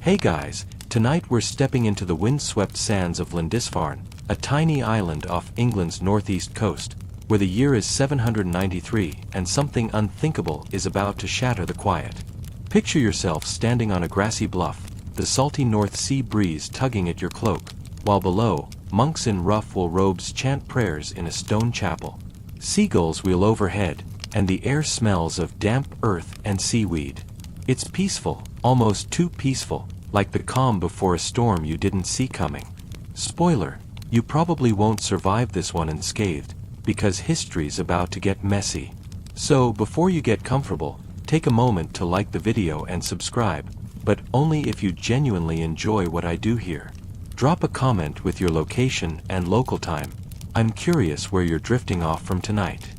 Hey guys, tonight we're stepping into the windswept sands of Lindisfarne, a tiny island off England's northeast coast, where the year is 793 and something unthinkable is about to shatter the quiet. Picture yourself standing on a grassy bluff, the salty North Sea breeze tugging at your cloak, while below, monks in rough wool robes chant prayers in a stone chapel. Seagulls wheel overhead, and the air smells of damp earth and seaweed. It's peaceful, almost too peaceful, like the calm before a storm you didn't see coming. Spoiler, you probably won't survive this one unscathed, because history's about to get messy. So before you get comfortable, take a moment to like the video and subscribe, but only if you genuinely enjoy what I do here. Drop a comment with your location and local time. I'm curious where you're drifting off from tonight.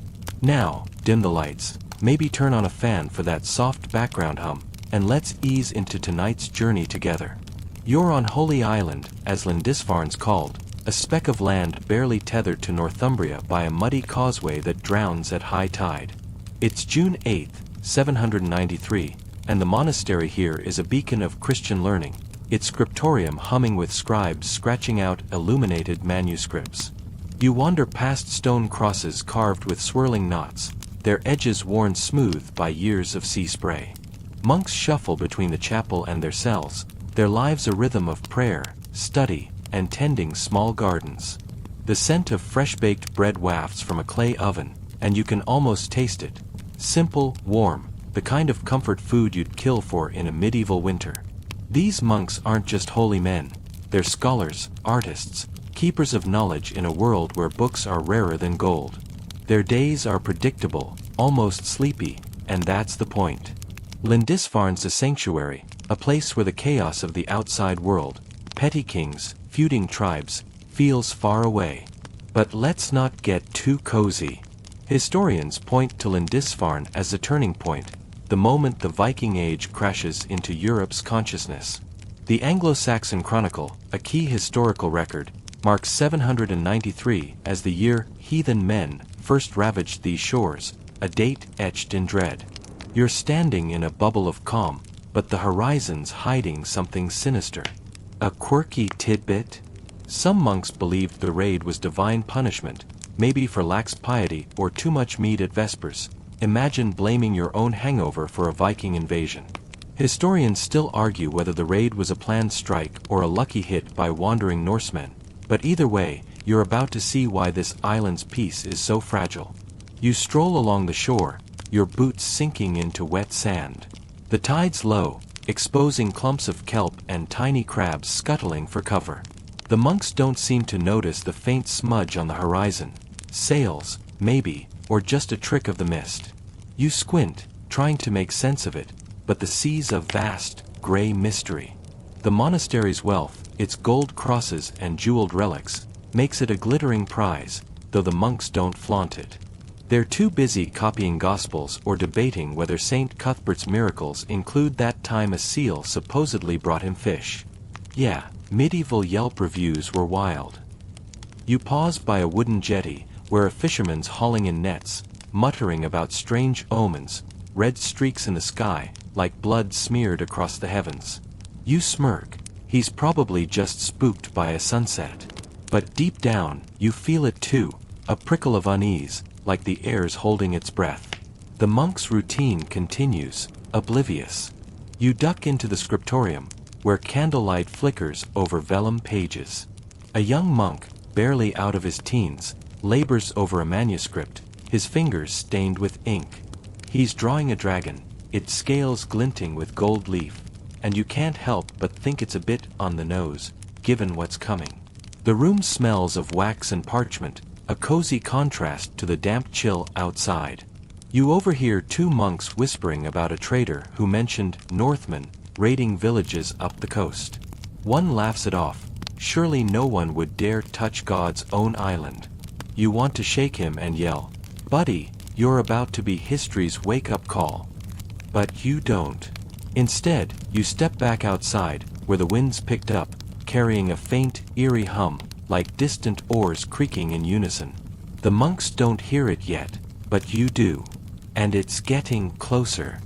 Now, dim the lights, maybe turn on a fan for that soft background hum, and let's ease into tonight's journey together. You're on Holy Island, as Lindisfarne's called, a speck of land barely tethered to Northumbria by a muddy causeway that drowns at high tide. It's June 8, 793, and the monastery here is a beacon of Christian learning, its scriptorium humming with scribes scratching out illuminated manuscripts. You wander past stone crosses carved with swirling knots, their edges worn smooth by years of sea spray. Monks shuffle between the chapel and their cells, their lives a rhythm of prayer, study, and tending small gardens. The scent of fresh-baked bread wafts from a clay oven, and you can almost taste it. Simple, warm, the kind of comfort food you'd kill for in a medieval winter. These monks aren't just holy men, they're scholars, artists, keepers of knowledge in a world where books are rarer than gold. Their days are predictable, almost sleepy, and that's the point. Lindisfarne's a sanctuary, a place where the chaos of the outside world, petty kings, feuding tribes, feels far away. But let's not get too cozy. Historians point to Lindisfarne as a turning point, the moment the Viking Age crashes into Europe's consciousness. The Anglo-Saxon Chronicle, a key historical record, marks 793 as the year heathen men first ravaged these shores, a date etched in dread. You're standing in a bubble of calm, but the horizon's hiding something sinister. A quirky tidbit? Some monks believed the raid was divine punishment, maybe for lax piety or too much mead at Vespers. Imagine blaming your own hangover for a Viking invasion. Historians still argue whether the raid was a planned strike or a lucky hit by wandering Norsemen, but either way, you're about to see why this island's peace is so fragile. You stroll along the shore, your boots sinking into wet sand. The tide's low, exposing clumps of kelp and tiny crabs scuttling for cover. The monks don't seem to notice the faint smudge on the horizon. Sails, maybe, or just a trick of the mist. You squint, trying to make sense of it, but the sea's a vast, gray mystery. The monastery's wealth, its gold crosses and jeweled relics, makes it a glittering prize, though the monks don't flaunt it. They're too busy copying gospels or debating whether St. Cuthbert's miracles include that time a seal supposedly brought him fish. Yeah, medieval Yelp reviews were wild. You pause by a wooden jetty, where a fisherman's hauling in nets, muttering about strange omens, red streaks in the sky, like blood smeared across the heavens. You smirk, he's probably just spooked by a sunset. But deep down, you feel it too, a prickle of unease, like the air's holding its breath. The monk's routine continues, oblivious. You duck into the scriptorium, where candlelight flickers over vellum pages. A young monk, barely out of his teens, labors over a manuscript, his fingers stained with ink. He's drawing a dragon, its scales glinting with gold leaf, and you can't help but think it's a bit on the nose, given what's coming. The room smells of wax and parchment, a cozy contrast to the damp chill outside. You overhear two monks whispering about a trader who mentioned Northmen raiding villages up the coast. One laughs it off, surely no one would dare touch God's own island. You want to shake him and yell, "Buddy, you're about to be history's wake-up call." But you don't. Instead, you step back outside, where the wind's picked up, carrying a faint, eerie hum, like distant oars creaking in unison. The monks don't hear it yet, but you do. And it's getting closer.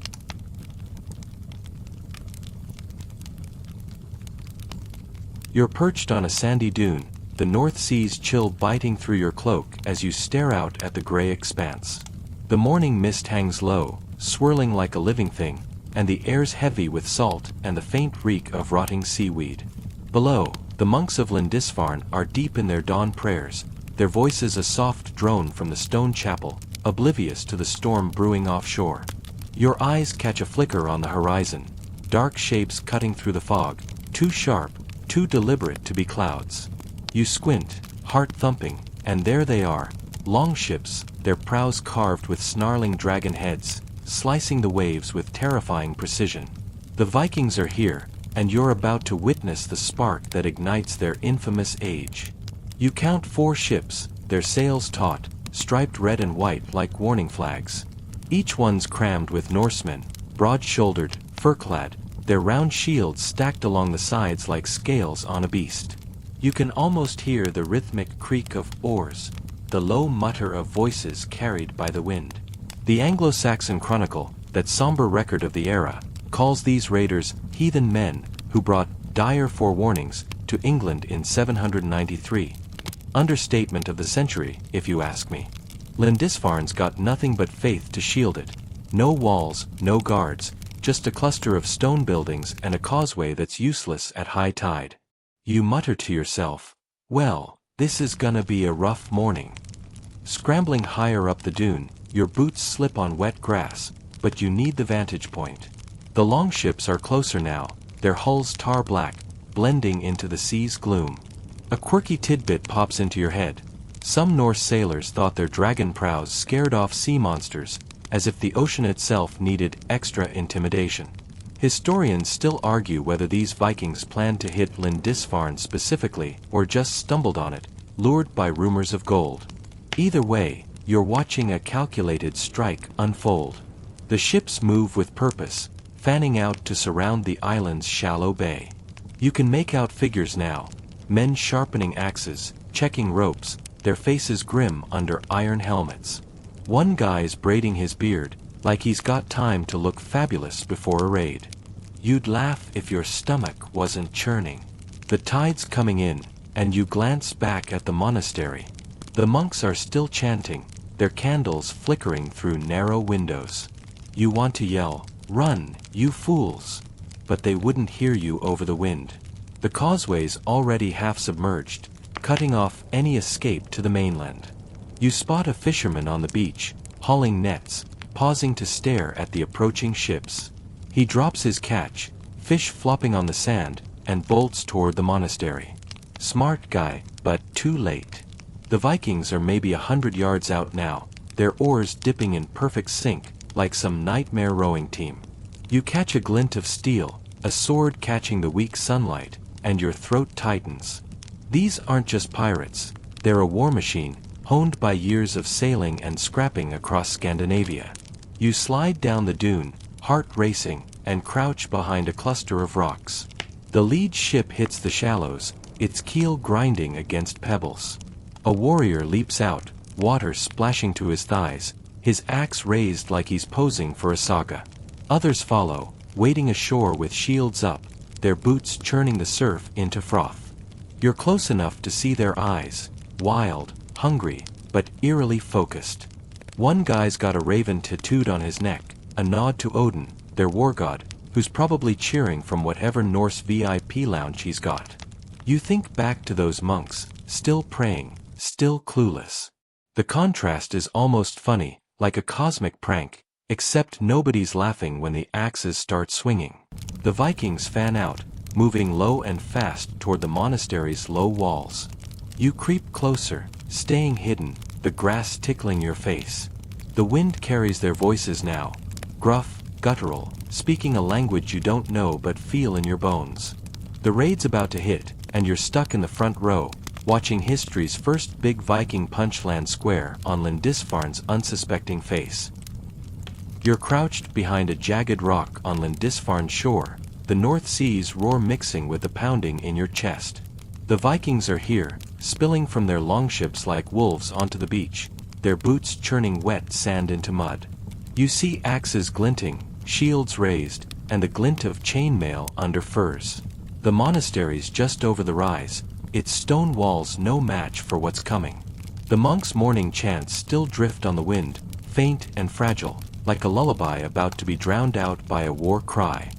You're perched on a sandy dune, the North Sea's chill biting through your cloak as you stare out at the gray expanse. The morning mist hangs low, swirling like a living thing, and the air's heavy with salt and the faint reek of rotting seaweed. Below, the monks of Lindisfarne are deep in their dawn prayers, their voices a soft drone from the stone chapel, oblivious to the storm brewing offshore. Your eyes catch a flicker on the horizon, dark shapes cutting through the fog, too sharp, too deliberate to be clouds. You squint, heart thumping, and there they are, longships, their prows carved with snarling dragon heads, slicing the waves with terrifying precision. The Vikings are here, and you're about to witness the spark that ignites their infamous age. You count 4 ships, their sails taut, striped red and white like warning flags. Each one's crammed with Norsemen, broad-shouldered, fur-clad, their round shields stacked along the sides like scales on a beast. You can almost hear the rhythmic creak of oars, the low mutter of voices carried by the wind. The Anglo-Saxon Chronicle, that somber record of the era, calls these raiders heathen men who brought dire forewarnings to England in 793. Understatement of the century, if you ask me. Lindisfarne's got nothing but faith to shield it. No walls, no guards, just a cluster of stone buildings and a causeway that's useless at high tide. You mutter to yourself, well, this is gonna be a rough morning. Scrambling higher up the dune, your boots slip on wet grass, but you need the vantage point. The longships are closer now, their hulls tar black, blending into the sea's gloom. A quirky tidbit pops into your head. Some Norse sailors thought their dragon prows scared off sea monsters, as if the ocean itself needed extra intimidation. Historians still argue whether these Vikings planned to hit Lindisfarne specifically or just stumbled on it, lured by rumors of gold. Either way, you're watching a calculated strike unfold. The ships move with purpose, fanning out to surround the island's shallow bay. You can make out figures now, men sharpening axes, checking ropes, their faces grim under iron helmets. One guy's braiding his beard, like he's got time to look fabulous before a raid. You'd laugh if your stomach wasn't churning. The tide's coming in, and you glance back at the monastery. The monks are still chanting, their candles flickering through narrow windows. You want to yell, "Run, you fools!" But they wouldn't hear you over the wind. The causeway's already half submerged, cutting off any escape to the mainland. You spot a fisherman on the beach, hauling nets, pausing to stare at the approaching ships. He drops his catch, fish flopping on the sand, and bolts toward the monastery. Smart guy, but too late. The Vikings are maybe 100 yards out now, their oars dipping in perfect sync, like some nightmare rowing team. You catch a glint of steel, a sword catching the weak sunlight, and your throat tightens. These aren't just pirates, they're a war machine, honed by years of sailing and scrapping across Scandinavia. You slide down the dune, heart racing, and crouch behind a cluster of rocks. The lead ship hits the shallows, its keel grinding against pebbles. A warrior leaps out, water splashing to his thighs, his axe raised like he's posing for a saga. Others follow, wading ashore with shields up, their boots churning the surf into froth. You're close enough to see their eyes, wild, hungry, but eerily focused. One guy's got a raven tattooed on his neck, a nod to Odin, their war god, who's probably cheering from whatever Norse VIP lounge he's got. You think back to those monks, still praying, still clueless. The contrast is almost funny, like a cosmic prank, except nobody's laughing when the axes start swinging. The Vikings fan out, moving low and fast toward the monastery's low walls. You creep closer, staying hidden, the grass tickling your face. The wind carries their voices now, gruff, guttural, speaking a language you don't know but feel in your bones. The raid's about to hit, and you're stuck in the front row, watching history's first big Viking punch land square on Lindisfarne's unsuspecting face. You're crouched behind a jagged rock on Lindisfarne's shore, the North Sea's roar mixing with the pounding in your chest. The Vikings are here, spilling from their longships like wolves onto the beach, their boots churning wet sand into mud. You see axes glinting, shields raised, and the glint of chainmail under furs. The monastery's just over the rise, its stone walls no match for what's coming. The monks' morning chants still drift on the wind, faint and fragile, like a lullaby about to be drowned out by a war cry.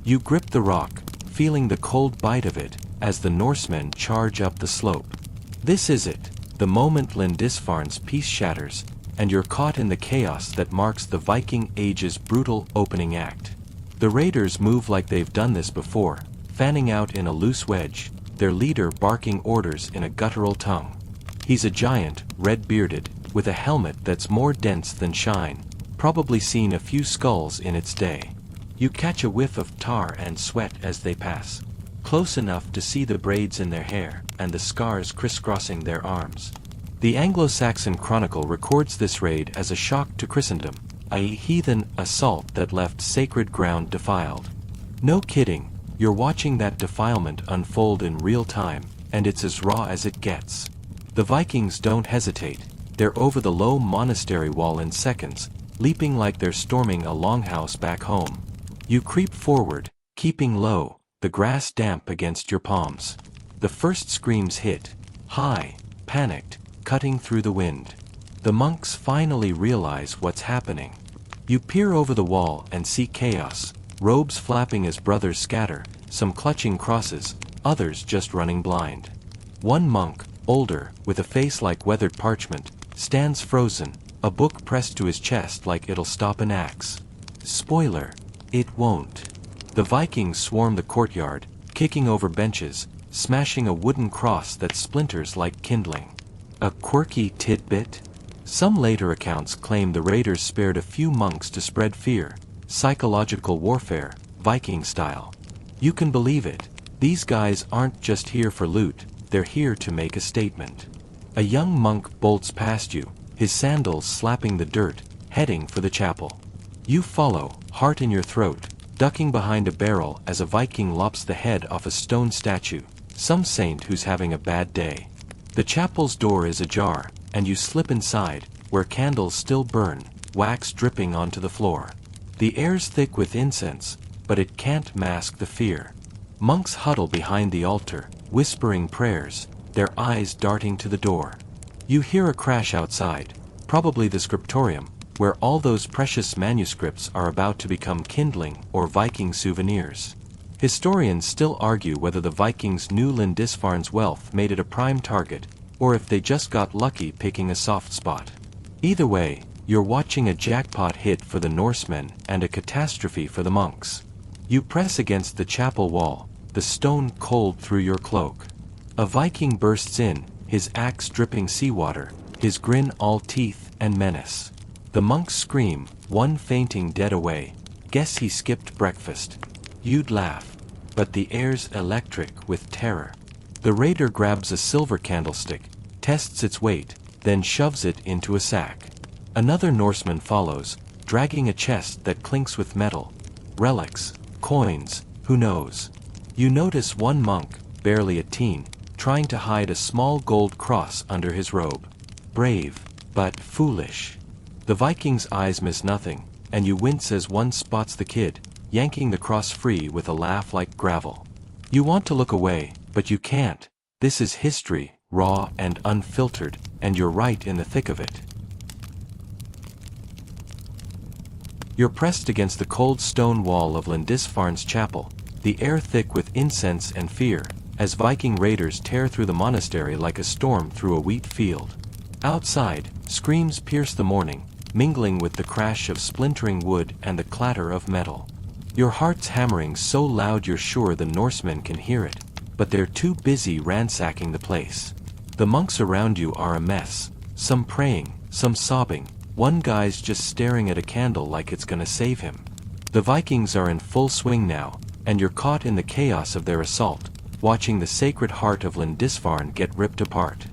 You grip the rock, feeling the cold bite of it, as the Norsemen charge up the slope. This is it, the moment Lindisfarne's peace shatters, and you're caught in the chaos that marks the Viking Age's brutal opening act. The raiders move like they've done this before, fanning out in a loose wedge, their leader barking orders in a guttural tongue. He's a giant, red-bearded, with a helmet that's more dense than shine, probably seen a few skulls in its day. You catch a whiff of tar and sweat as they pass, close enough to see the braids in their hair and the scars crisscrossing their arms. The Anglo-Saxon Chronicle records this raid as a shock to Christendom, a heathen assault that left sacred ground defiled. No kidding, you're watching that defilement unfold in real time, and it's as raw as it gets. The Vikings don't hesitate, they're over the low monastery wall in seconds, leaping like they're storming a longhouse back home. You creep forward, keeping low, the grass damp against your palms. The first screams hit, high, panicked, cutting through the wind. The monks finally realize what's happening. You peer over the wall and see chaos, robes flapping as brothers scatter, some clutching crosses, others just running blind. One monk, older, with a face like weathered parchment, stands frozen, a book pressed to his chest like it'll stop an axe. Spoiler, it won't. The Vikings swarm the courtyard, kicking over benches, smashing a wooden cross that splinters like kindling. A quirky tidbit? Some later accounts claim the raiders spared a few monks to spread fear, psychological warfare, Viking style. You can believe it, these guys aren't just here for loot, they're here to make a statement. A young monk bolts past you, his sandals slapping the dirt, heading for the chapel. You follow, heart in your throat, ducking behind a barrel as a Viking lops the head off a stone statue, some saint who's having a bad day. The chapel's door is ajar, and you slip inside, where candles still burn, wax dripping onto the floor. The air's thick with incense, but it can't mask the fear. Monks huddle behind the altar, whispering prayers, their eyes darting to the door. You hear a crash outside, probably the scriptorium, where all those precious manuscripts are about to become kindling or Viking souvenirs. Historians still argue whether the Vikings knew Lindisfarne's wealth made it a prime target, or if they just got lucky picking a soft spot. Either way, you're watching a jackpot hit for the Norsemen and a catastrophe for the monks. You press against the chapel wall, the stone cold through your cloak. A Viking bursts in, his axe dripping seawater, his grin all teeth and menace. The monks scream, one fainting dead away. Guess he skipped breakfast. You'd laugh. But the air's electric with terror. The raider grabs a silver candlestick, tests its weight, then shoves it into a sack. Another Norseman follows, dragging a chest that clinks with metal. Relics, coins, who knows? You notice one monk, barely a teen, trying to hide a small gold cross under his robe. Brave, but foolish. The Viking's eyes miss nothing, and you wince as one spots the kid, yanking the cross free with a laugh like gravel. You want to look away, but you can't. This is history, raw and unfiltered, and you're right in the thick of it. You're pressed against the cold stone wall of Lindisfarne's chapel, the air thick with incense and fear, as Viking raiders tear through the monastery like a storm through a wheat field. Outside, screams pierce the morning, mingling with the crash of splintering wood and the clatter of metal. Your heart's hammering so loud you're sure the Norsemen can hear it, but they're too busy ransacking the place. The monks around you are a mess, some praying, some sobbing, one guy's just staring at a candle like it's gonna save him. The Vikings are in full swing now, and you're caught in the chaos of their assault, watching the sacred heart of Lindisfarne get ripped apart.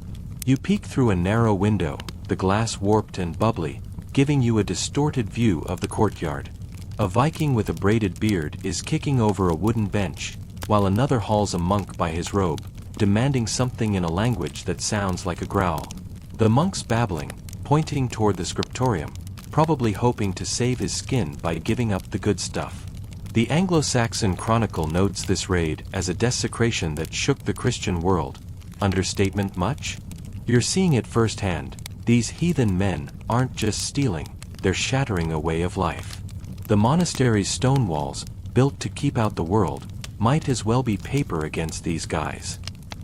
You peek through a narrow window, the glass warped and bubbly, giving you a distorted view of the courtyard. A Viking with a braided beard is kicking over a wooden bench, while another hauls a monk by his robe, demanding something in a language that sounds like a growl. The monk's babbling, pointing toward the scriptorium, probably hoping to save his skin by giving up the good stuff. The Anglo-Saxon Chronicle notes this raid as a desecration that shook the Christian world. Understatement much? You're seeing it firsthand. These heathen men aren't just stealing, they're shattering a way of life. The monastery's stone walls, built to keep out the world, might as well be paper against these guys.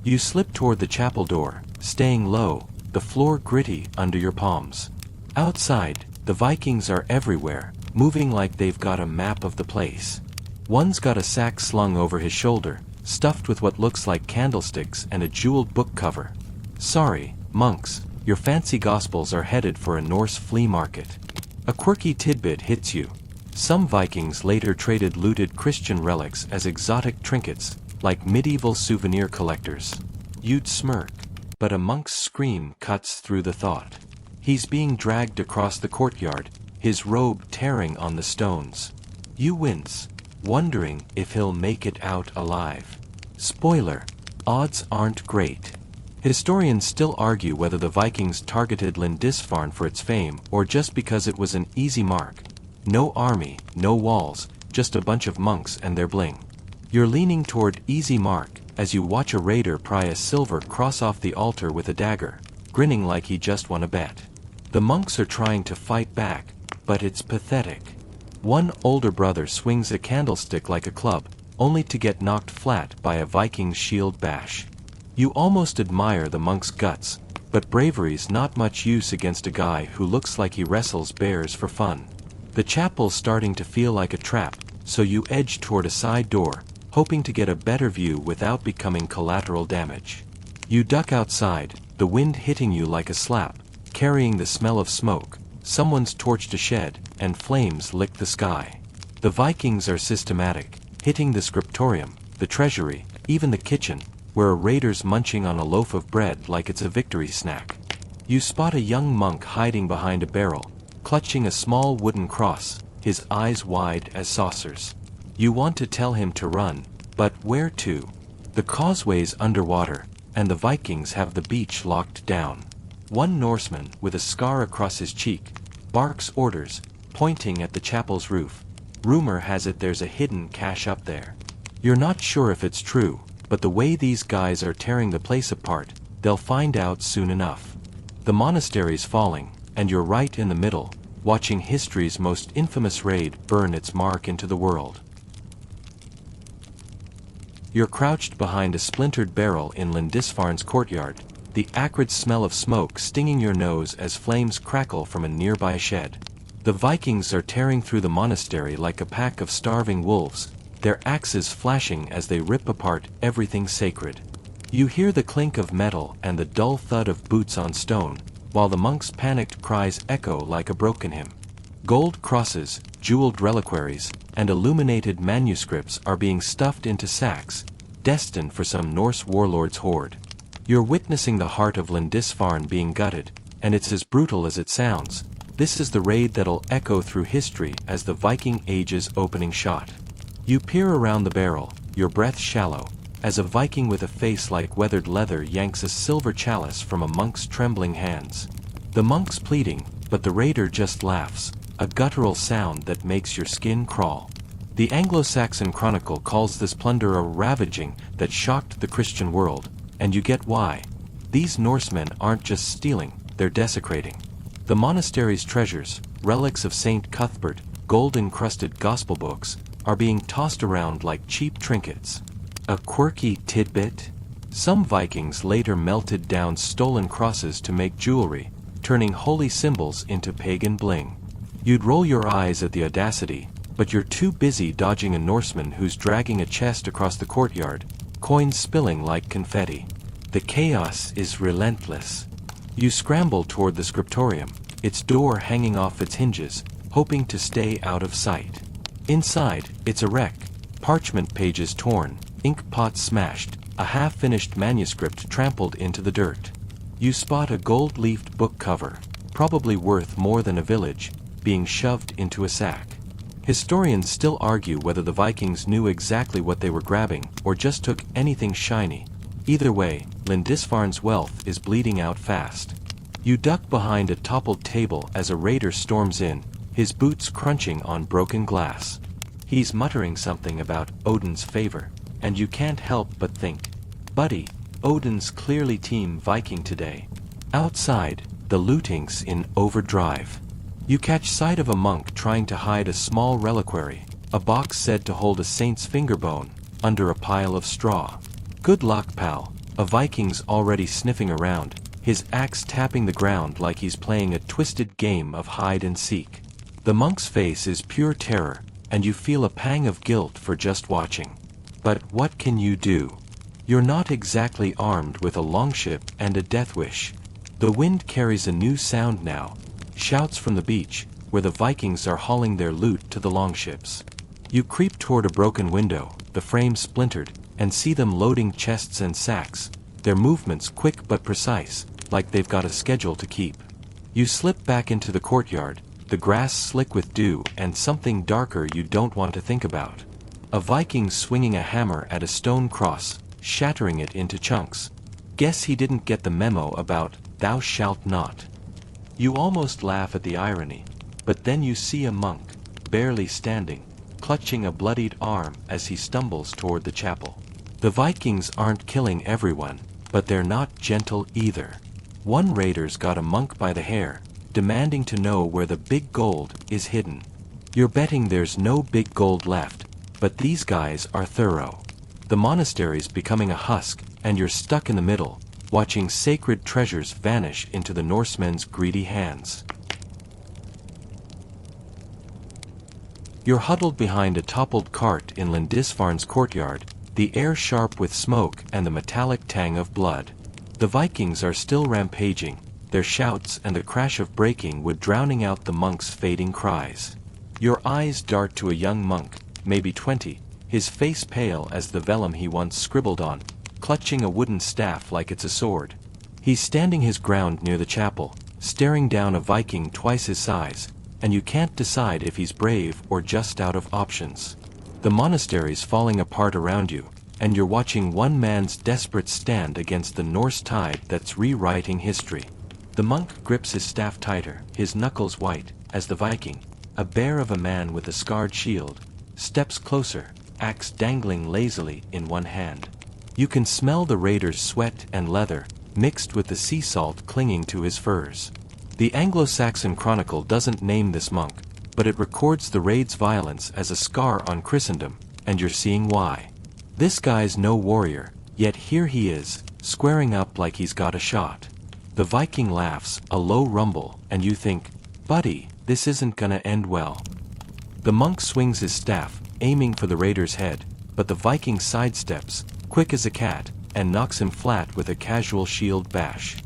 You slip toward the chapel door, staying low, the floor gritty under your palms. Outside, the Vikings are everywhere, moving like they've got a map of the place. One's got a sack slung over his shoulder, stuffed with what looks like candlesticks and a jeweled book cover. Sorry, monks, your fancy gospels are headed for a Norse flea market. A quirky tidbit hits you. Some Vikings later traded looted Christian relics as exotic trinkets, like medieval souvenir collectors. You'd smirk, but a monk's scream cuts through the thought. He's being dragged across the courtyard, his robe tearing on the stones. You wince, wondering if he'll make it out alive. Spoiler: odds aren't great. Historians still argue whether the Vikings targeted Lindisfarne for its fame or just because it was an easy mark. No army, no walls, just a bunch of monks and their bling. You're leaning toward easy mark as you watch a raider pry a silver cross off the altar with a dagger, grinning like he just won a bet. The monks are trying to fight back, but it's pathetic. One older brother swings a candlestick like a club, only to get knocked flat by a Viking's shield bash. You almost admire the monk's guts, but bravery's not much use against a guy who looks like he wrestles bears for fun. The chapel's starting to feel like a trap, so you edge toward a side door, hoping to get a better view without becoming collateral damage. You duck outside, the wind hitting you like a slap, carrying the smell of smoke. Someone's torched a shed, and flames lick the sky. The Vikings are systematic, hitting the scriptorium, the treasury, even the kitchen, where a raider's munching on a loaf of bread like it's a victory snack. You spot a young monk hiding behind a barrel, clutching a small wooden cross, his eyes wide as saucers. You want to tell him to run, but where to? The causeway's underwater, and the Vikings have the beach locked down. One Norseman, with a scar across his cheek, barks orders, pointing at the chapel's roof. Rumor has it there's a hidden cache up there. You're not sure if it's true, but the way these guys are tearing the place apart, they'll find out soon enough. The monastery's falling, and you're right in the middle, watching history's most infamous raid burn its mark into the world. You're crouched behind a splintered barrel in Lindisfarne's courtyard, the acrid smell of smoke stinging your nose as flames crackle from a nearby shed. The Vikings are tearing through the monastery like a pack of starving wolves, their axes flashing as they rip apart everything sacred. You hear the clink of metal and the dull thud of boots on stone, while the monks' panicked cries echo like a broken hymn. Gold crosses, jeweled reliquaries, and illuminated manuscripts are being stuffed into sacks, destined for some Norse warlord's hoard. You're witnessing the heart of Lindisfarne being gutted, and it's as brutal as it sounds. This is the raid that'll echo through history as the Viking Age's opening shot. You peer around the barrel, your breath shallow, as a Viking with a face like weathered leather yanks a silver chalice from a monk's trembling hands. The monk's pleading, but the raider just laughs, a guttural sound that makes your skin crawl. The Anglo-Saxon Chronicle calls this plunder a ravaging that shocked the Christian world, and you get why. These Norsemen aren't just stealing, they're desecrating. The monastery's treasures, relics of Saint Cuthbert, gold-encrusted gospel books, are being tossed around like cheap trinkets. A quirky tidbit? Some Vikings later melted down stolen crosses to make jewelry, turning holy symbols into pagan bling. You'd roll your eyes at the audacity, but you're too busy dodging a Norseman who's dragging a chest across the courtyard, coins spilling like confetti. The chaos is relentless. You scramble toward the scriptorium, its door hanging off its hinges, hoping to stay out of sight. Inside, it's a wreck, parchment pages torn, ink pots smashed, a half-finished manuscript trampled into the dirt. You spot a gold-leafed book cover, probably worth more than a village, being shoved into a sack. Historians still argue whether the Vikings knew exactly what they were grabbing or just took anything shiny. Either way, Lindisfarne's wealth is bleeding out fast. You duck behind a toppled table as a raider storms in, his boots crunching on broken glass. He's muttering something about Odin's favor, and you can't help but think, buddy, Odin's clearly team Viking today. Outside, the looting's in overdrive. You catch sight of a monk trying to hide a small reliquary, a box said to hold a saint's finger bone, under a pile of straw. Good luck, pal. A Viking's already sniffing around, his axe tapping the ground like he's playing a twisted game of hide and seek. The monk's face is pure terror, and you feel a pang of guilt for just watching. But what can you do? You're not exactly armed with a longship and a death wish. The wind carries a new sound now, shouts from the beach, where the Vikings are hauling their loot to the longships. You creep toward a broken window, the frame splintered, and see them loading chests and sacks, their movements quick but precise, like they've got a schedule to keep. You slip back into the courtyard, the grass slick with dew and something darker you don't want to think about. A Viking swinging a hammer at a stone cross, shattering it into chunks. Guess he didn't get the memo about, thou shalt not. You almost laugh at the irony, but then you see a monk, barely standing, clutching a bloodied arm as he stumbles toward the chapel. The Vikings aren't killing everyone, but they're not gentle either. One raider's got a monk by the hair, demanding to know where the big gold is hidden. You're betting there's no big gold left, but these guys are thorough. The monastery's becoming a husk, and you're stuck in the middle, watching sacred treasures vanish into the Norsemen's greedy hands. You're huddled behind a toppled cart in Lindisfarne's courtyard, the air sharp with smoke and the metallic tang of blood. The Vikings are still rampaging, their shouts and the crash of breaking wood drowning out the monk's fading cries. Your eyes dart to a young monk, maybe 20, his face pale as the vellum he once scribbled on, clutching a wooden staff like it's a sword. He's standing his ground near the chapel, staring down a Viking twice his size, and you can't decide if he's brave or just out of options. The monastery's falling apart around you, and you're watching one man's desperate stand against the Norse tide that's rewriting history. The monk grips his staff tighter, his knuckles white, as the Viking, a bear of a man with a scarred shield, steps closer, axe dangling lazily in one hand. You can smell the raider's sweat and leather, mixed with the sea salt clinging to his furs. The Anglo-Saxon Chronicle doesn't name this monk, but it records the raid's violence as a scar on Christendom, and you're seeing why. This guy's no warrior, yet here he is, squaring up like he's got a shot. The Viking laughs, a low rumble, and you think, buddy, this isn't gonna end well. The monk swings his staff, aiming for the raider's head, but the Viking sidesteps, quick as a cat, and knocks him flat with a casual shield bash.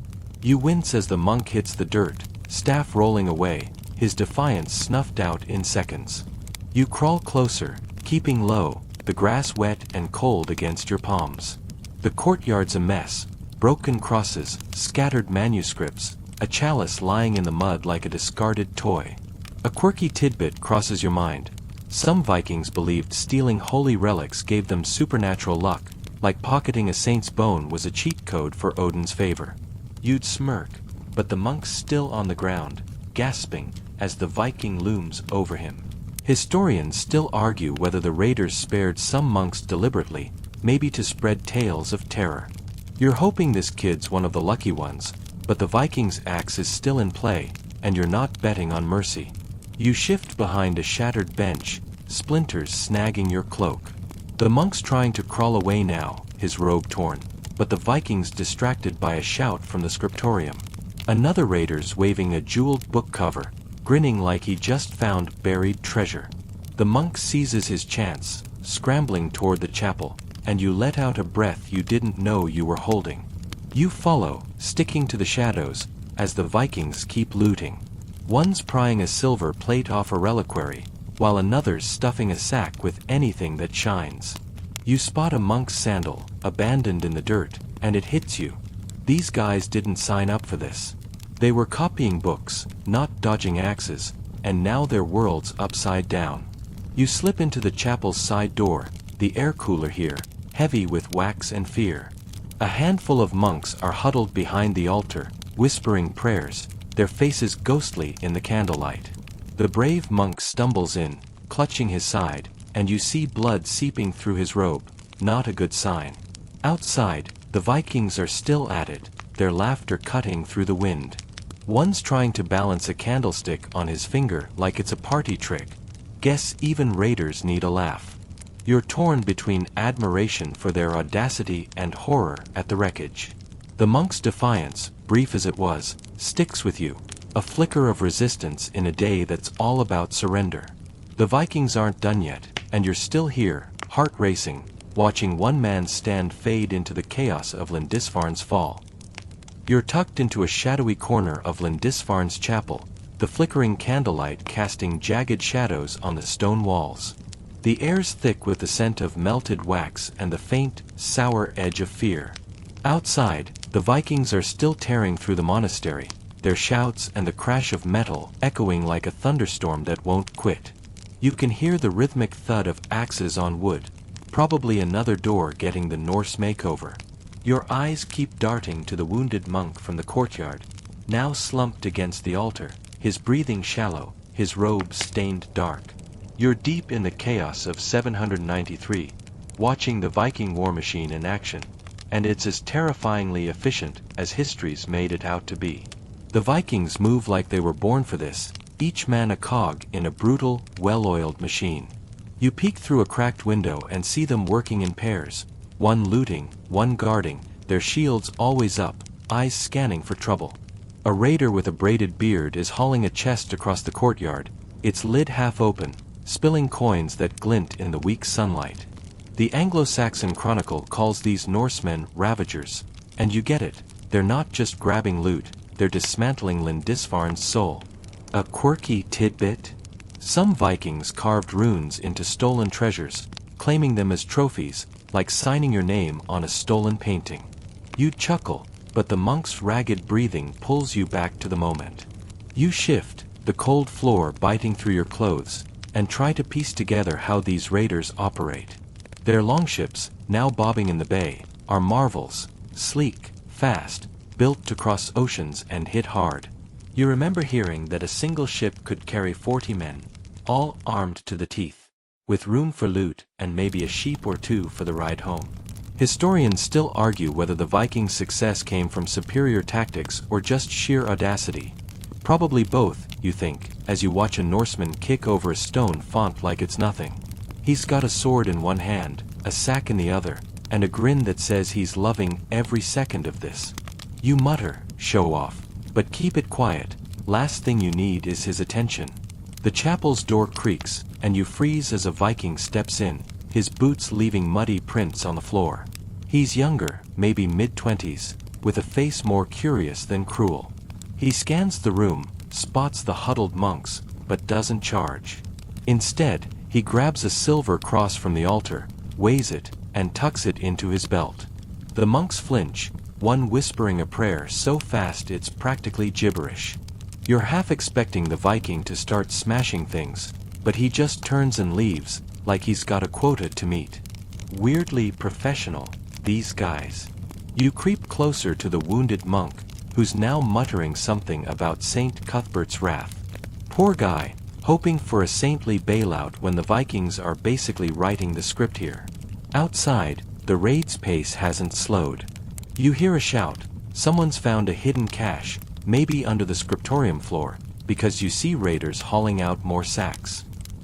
You wince as the monk hits the dirt, staff rolling away, his defiance snuffed out in seconds. You crawl closer, keeping low, the grass wet and cold against your palms. The courtyard's a mess, broken crosses, scattered manuscripts, a chalice lying in the mud like a discarded toy. A quirky tidbit crosses your mind. Some Vikings believed stealing holy relics gave them supernatural luck, like pocketing a saint's bone was a cheat code for Odin's favor. You'd smirk, but the monk's still on the ground, gasping, as the Viking looms over him. Historians still argue whether the raiders spared some monks deliberately, maybe to spread tales of terror. You're hoping this kid's one of the lucky ones, but the Viking's axe is still in play, and you're not betting on mercy. You shift behind a shattered bench, splinters snagging your cloak. The monk's trying to crawl away now, his robe torn, but the Viking's distracted by a shout from the scriptorium. Another raider's waving a jeweled book cover, grinning like he just found buried treasure. The monk seizes his chance, scrambling toward the chapel, and you let out a breath you didn't know you were holding. You follow, sticking to the shadows, as the Vikings keep looting. One's prying a silver plate off a reliquary, while another's stuffing a sack with anything that shines. You spot a monk's sandal, abandoned in the dirt, and it hits you. These guys didn't sign up for this. They were copying books, not dodging axes, and now their world's upside down. You slip into the chapel's side door, the air cooler here, heavy with wax and fear. A handful of monks are huddled behind the altar, whispering prayers, their faces ghostly in the candlelight. The brave monk stumbles in, clutching his side, and you see blood seeping through his robe, not a good sign. Outside, the Vikings are still at it, their laughter cutting through the wind. One's trying to balance a candlestick on his finger like it's a party trick. Guess even raiders need a laugh. You're torn between admiration for their audacity and horror at the wreckage. The monk's defiance, brief as it was, sticks with you, a flicker of resistance in a day that's all about surrender. The Vikings aren't done yet, and you're still here, heart racing, watching one man's stand fade into the chaos of Lindisfarne's fall. You're tucked into a shadowy corner of Lindisfarne's chapel, the flickering candlelight casting jagged shadows on the stone walls. The air's thick with the scent of melted wax and the faint, sour edge of fear. Outside, the Vikings are still tearing through the monastery, their shouts and the crash of metal echoing like a thunderstorm that won't quit. You can hear the rhythmic thud of axes on wood, probably another door getting the Norse makeover. Your eyes keep darting to the wounded monk from the courtyard, now slumped against the altar, his breathing shallow, his robe stained dark. You're deep in the chaos of 793, watching the Viking war machine in action, and it's as terrifyingly efficient as history's made it out to be. The Vikings move like they were born for this, each man a cog in a brutal, well-oiled machine. You peek through a cracked window and see them working in pairs, one looting, one guarding, their shields always up, eyes scanning for trouble. A raider with a braided beard is hauling a chest across the courtyard, its lid half open, spilling coins that glint in the weak sunlight. The Anglo-Saxon Chronicle calls these Norsemen ravagers, and you get it, they're not just grabbing loot, they're dismantling Lindisfarne's soul. A quirky tidbit? Some Vikings carved runes into stolen treasures, claiming them as trophies, like signing your name on a stolen painting. You chuckle, but the monk's ragged breathing pulls you back to the moment. You shift, the cold floor biting through your clothes, and try to piece together how these raiders operate. Their longships, now bobbing in the bay, are marvels, sleek, fast, built to cross oceans and hit hard. You remember hearing that a single ship could carry 40 men, all armed to the teeth, with room for loot and maybe a sheep or two for the ride home. Historians still argue whether the Vikings' success came from superior tactics or just sheer audacity. Probably both, you think, as you watch a Norseman kick over a stone font like it's nothing. He's got a sword in one hand, a sack in the other, and a grin that says he's loving every second of this. You mutter, show off, but keep it quiet, last thing you need is his attention. The chapel's door creaks, and you freeze as a Viking steps in, his boots leaving muddy prints on the floor. He's younger, maybe mid-20s, with a face more curious than cruel. He scans the room, spots the huddled monks, but doesn't charge. Instead, he grabs a silver cross from the altar, weighs it, and tucks it into his belt. The monks flinch, one whispering a prayer so fast it's practically gibberish. You're half expecting the Viking to start smashing things, but he just turns and leaves, like he's got a quota to meet. Weirdly professional, these guys. You creep closer to the wounded monk, who's now muttering something about Saint Cuthbert's wrath. Poor guy, hoping for a saintly bailout when the Vikings are basically writing the script here. Outside, the raid's pace hasn't slowed. You hear a shout, someone's found a hidden cache, maybe under the scriptorium floor, because you see raiders hauling out more sacks.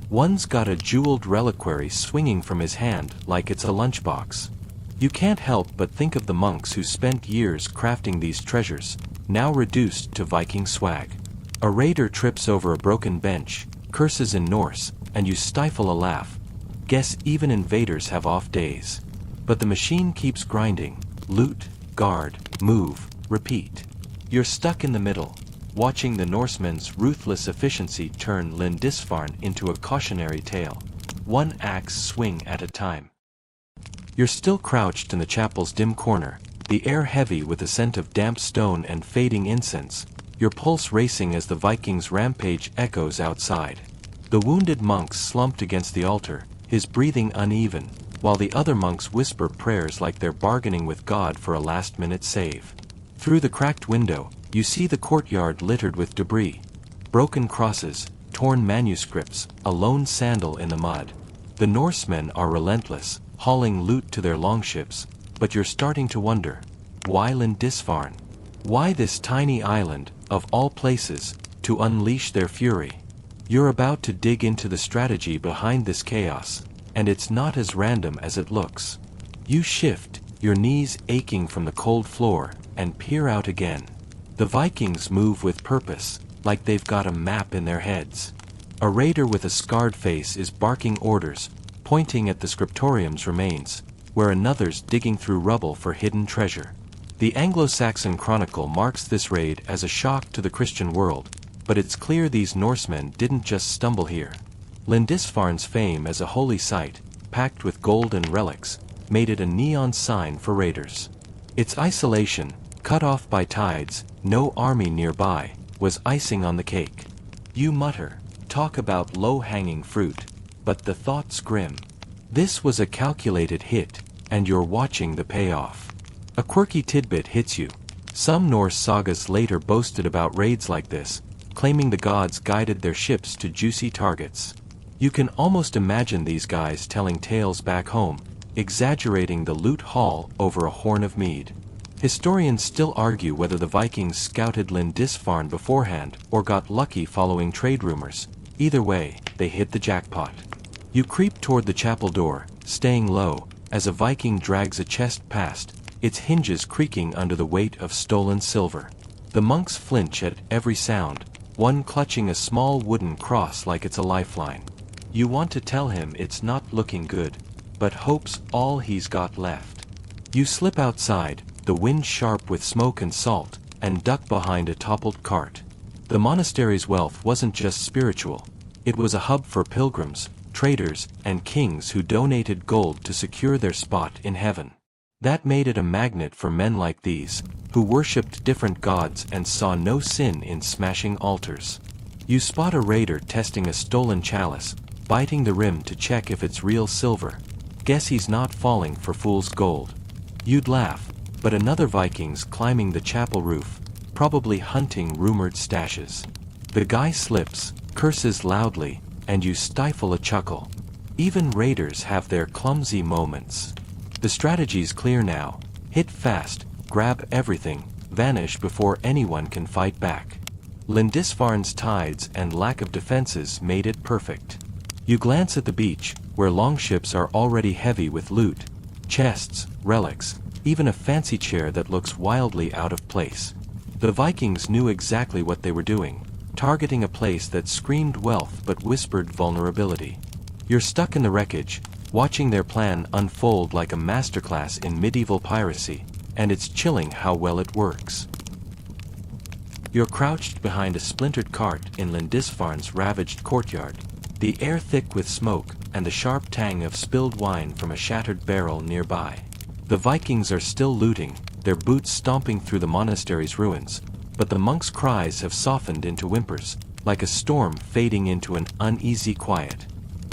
One's got a jeweled reliquary swinging from his hand like it's a lunchbox. You can't help but think of the monks who spent years crafting these treasures, now reduced to Viking swag. A raider trips over a broken bench, curses in Norse, and you stifle a laugh. Guess even invaders have off days. But the machine keeps grinding, loot, guard, move, repeat. You're stuck in the middle, watching the Norsemen's ruthless efficiency turn Lindisfarne into a cautionary tale, one axe swing at a time. You're still crouched in the chapel's dim corner, the air heavy with the scent of damp stone and fading incense, your pulse racing as the Vikings' rampage echoes outside. The wounded monk slumped against the altar, his breathing uneven, while the other monks whisper prayers like they're bargaining with God for a last-minute save. Through the cracked window, you see the courtyard littered with debris, broken crosses, torn manuscripts, a lone sandal in the mud. The Norsemen are relentless, hauling loot to their longships, but you're starting to wonder, why Lindisfarne? Why this tiny island, of all places, to unleash their fury? You're about to dig into the strategy behind this chaos, and it's not as random as it looks. You shift, your knees aching from the cold floor, and peer out again. The Vikings move with purpose, like they've got a map in their heads. A raider with a scarred face is barking orders, pointing at the scriptorium's remains, where another's digging through rubble for hidden treasure. The Anglo-Saxon Chronicle marks this raid as a shock to the Christian world, but it's clear these Norsemen didn't just stumble here. Lindisfarne's fame as a holy site, packed with gold and relics, made it a neon sign for raiders. Its isolation, cut off by tides, no army nearby, was icing on the cake. You mutter, talk about low-hanging fruit, but the thought's grim. This was a calculated hit, and you're watching the payoff. A quirky tidbit hits you. Some Norse sagas later boasted about raids like this, claiming the gods guided their ships to juicy targets. You can almost imagine these guys telling tales back home, exaggerating the loot haul over a horn of mead. Historians still argue whether the Vikings scouted Lindisfarne beforehand or got lucky following trade rumors. Either way, they hit the jackpot. You creep toward the chapel door, staying low, as a Viking drags a chest past, its hinges creaking under the weight of stolen silver. The monks flinch at every sound, one clutching a small wooden cross like it's a lifeline. You want to tell him it's not looking good, but hope's all he's got left. You slip outside, the wind sharp with smoke and salt, and duck behind a toppled cart. The monastery's wealth wasn't just spiritual, it was a hub for pilgrims, traders, and kings who donated gold to secure their spot in heaven. That made it a magnet for men like these, who worshipped different gods and saw no sin in smashing altars. You spot a raider testing a stolen chalice, biting the rim to check if it's real silver. Guess he's not falling for fool's gold. You'd laugh, but another Viking's climbing the chapel roof, probably hunting rumored stashes. The guy slips, curses loudly, and you stifle a chuckle. Even raiders have their clumsy moments. The strategy's clear now. Hit fast, grab everything, vanish before anyone can fight back. Lindisfarne's tides and lack of defenses made it perfect. You glance at the beach, where longships are already heavy with loot, chests, relics, even a fancy chair that looks wildly out of place. The Vikings knew exactly what they were doing, targeting a place that screamed wealth but whispered vulnerability. You're stuck in the wreckage, watching their plan unfold like a masterclass in medieval piracy, and it's chilling how well it works. You're crouched behind a splintered cart in Lindisfarne's ravaged courtyard, the air thick with smoke and the sharp tang of spilled wine from a shattered barrel nearby. The Vikings are still looting, their boots stomping through the monastery's ruins, but the monks' cries have softened into whimpers, like a storm fading into an uneasy quiet.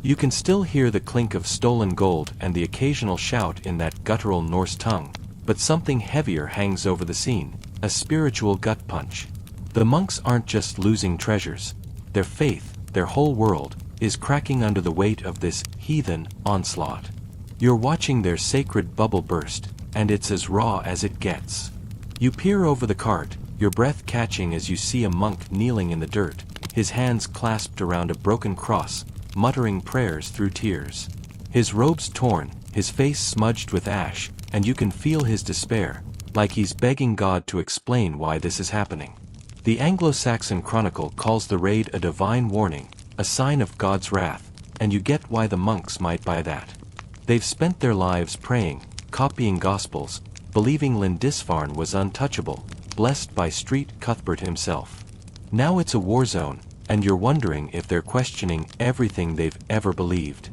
You can still hear the clink of stolen gold and the occasional shout in that guttural Norse tongue, but something heavier hangs over the scene, a spiritual gut punch. The monks aren't just losing treasures. Their faith, their whole world, is cracking under the weight of this heathen onslaught. You're watching their sacred bubble burst, and it's as raw as it gets. You peer over the cart, your breath catching as you see a monk kneeling in the dirt, his hands clasped around a broken cross, muttering prayers through tears. His robe's torn, his face smudged with ash, and you can feel his despair, like he's begging God to explain why this is happening. The Anglo-Saxon Chronicle calls the raid a divine warning, a sign of God's wrath, and you get why the monks might buy that. They've spent their lives praying, copying gospels, believing Lindisfarne was untouchable, blessed by Street Cuthbert himself. Now it's a war zone, and you're wondering if they're questioning everything they've ever believed.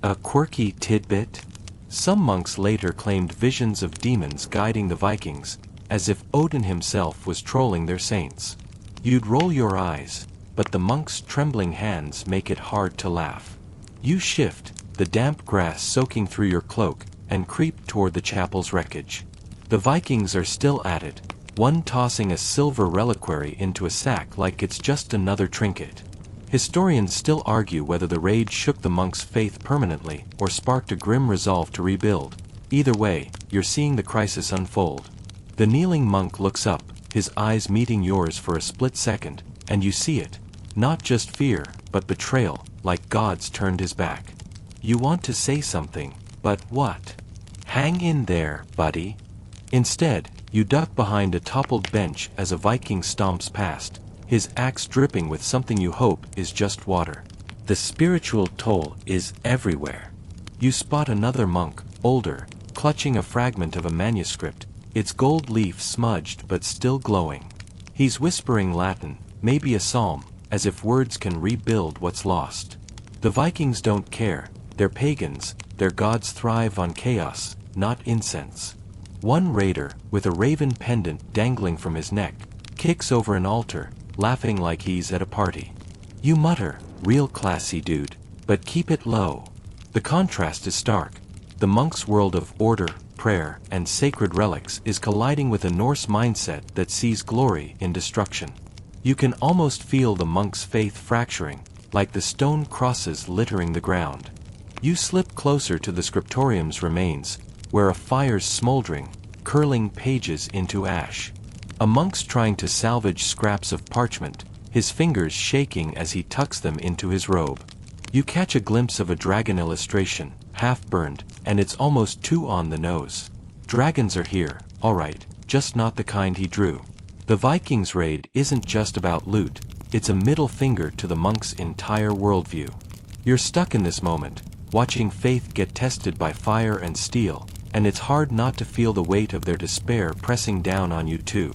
A quirky tidbit? Some monks later claimed visions of demons guiding the Vikings, as if Odin himself was trolling their saints. You'd roll your eyes, but the monks' trembling hands make it hard to laugh. You shift, the damp grass soaking through your cloak, and creep toward the chapel's wreckage. The Vikings are still at it, one tossing a silver reliquary into a sack like it's just another trinket. Historians still argue whether the raid shook the monks' faith permanently or sparked a grim resolve to rebuild. Either way, you're seeing the crisis unfold. The kneeling monk looks up, his eyes meeting yours for a split second, and you see it. Not just fear, but betrayal, like God's turned his back. You want to say something, but what? Hang in there, buddy. Instead, you duck behind a toppled bench as a Viking stomps past, his axe dripping with something you hope is just water. The spiritual toll is everywhere. You spot another monk, older, clutching a fragment of a manuscript, its gold leaf smudged but still glowing. He's whispering Latin, maybe a psalm, as if words can rebuild what's lost. The Vikings don't care, they're pagans, their gods thrive on chaos, not incense. One raider, with a raven pendant dangling from his neck, kicks over an altar, laughing like he's at a party. You mutter, real classy dude, but keep it low. The contrast is stark. The monk's world of order, prayer, and sacred relics is colliding with a Norse mindset that sees glory in destruction. You can almost feel the monk's faith fracturing, like the stone crosses littering the ground. You slip closer to the scriptorium's remains, where a fire's smoldering, curling pages into ash. A monk's trying to salvage scraps of parchment, his fingers shaking as he tucks them into his robe. You catch a glimpse of a dragon illustration, half-burned, and it's almost too on the nose. Dragons are here, alright, just not the kind he drew. The Vikings' raid isn't just about loot, it's a middle finger to the monk's entire worldview. You're stuck in this moment, watching faith get tested by fire and steel, and it's hard not to feel the weight of their despair pressing down on you too.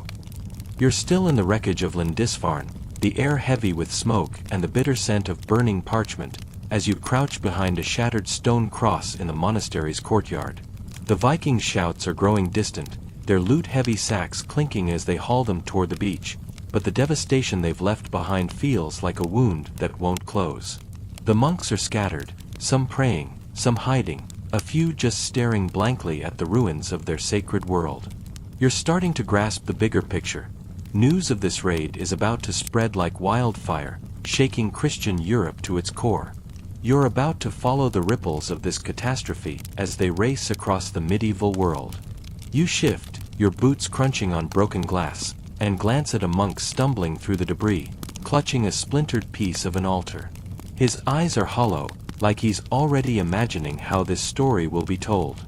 You're still in the wreckage of Lindisfarne, the air heavy with smoke and the bitter scent of burning parchment, as you crouch behind a shattered stone cross in the monastery's courtyard. The Vikings' shouts are growing distant, their loot-heavy sacks clinking as they haul them toward the beach, but the devastation they've left behind feels like a wound that won't close. The monks are scattered, some praying, some hiding, a few just staring blankly at the ruins of their sacred world. You're starting to grasp the bigger picture. News of this raid is about to spread like wildfire, shaking Christian Europe to its core. You're about to follow the ripples of this catastrophe as they race across the medieval world. You shift, your boots crunching on broken glass, and glance at a monk stumbling through the debris, clutching a splintered piece of an altar. His eyes are hollow, like he's already imagining how this story will be told.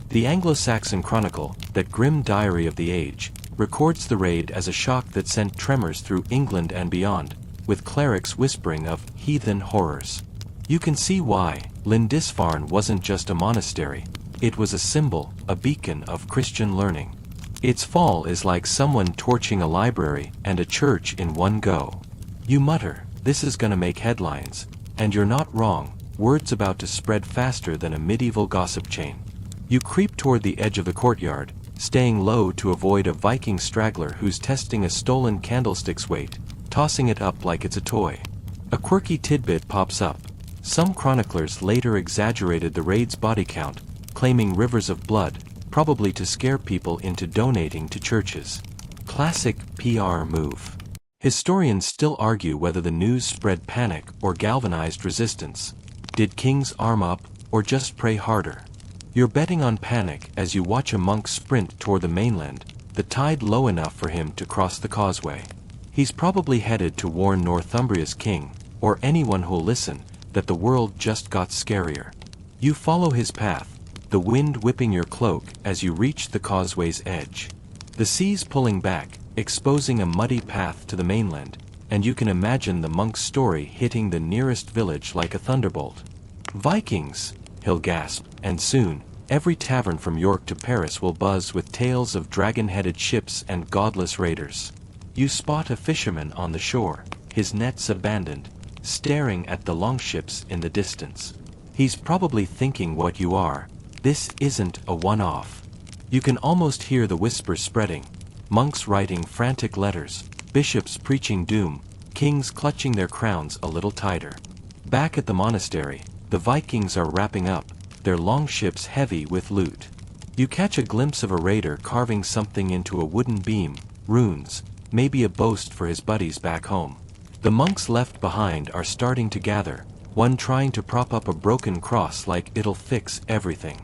The Anglo-Saxon Chronicle, that grim diary of the age, records the raid as a shock that sent tremors through England and beyond, with clerics whispering of heathen horrors. You can see why. Lindisfarne wasn't just a monastery, it was a symbol, a beacon of Christian learning. Its fall is like someone torching a library and a church in one go. You mutter, this is gonna make headlines, and you're not wrong, word's about to spread faster than a medieval gossip chain. You creep toward the edge of the courtyard, staying low to avoid a Viking straggler who's testing a stolen candlestick's weight, tossing it up like it's a toy. A quirky tidbit pops up. Some chroniclers later exaggerated the raid's body count, claiming rivers of blood, probably to scare people into donating to churches. Classic PR move. Historians still argue whether the news spread panic or galvanized resistance. Did kings arm up, or just pray harder? You're betting on panic as you watch a monk sprint toward the mainland, the tide low enough for him to cross the causeway. He's probably headed to warn Northumbria's king, or anyone who'll listen, that the world just got scarier. You follow his path, the wind whipping your cloak as you reach the causeway's edge. The sea's pulling back, exposing a muddy path to the mainland, and you can imagine the monk's story hitting the nearest village like a thunderbolt. Vikings, he'll gasp, and soon, every tavern from York to Paris will buzz with tales of dragon-headed ships and godless raiders. You spot a fisherman on the shore, his nets abandoned, staring at the longships in the distance. He's probably thinking what you are, this isn't a one-off. You can almost hear the whispers spreading, monks writing frantic letters, bishops preaching doom, kings clutching their crowns a little tighter. Back at the monastery, the Vikings are wrapping up, their longships heavy with loot. You catch a glimpse of a raider carving something into a wooden beam, runes, maybe a boast for his buddies back home. The monks left behind are starting to gather, one trying to prop up a broken cross like it'll fix everything.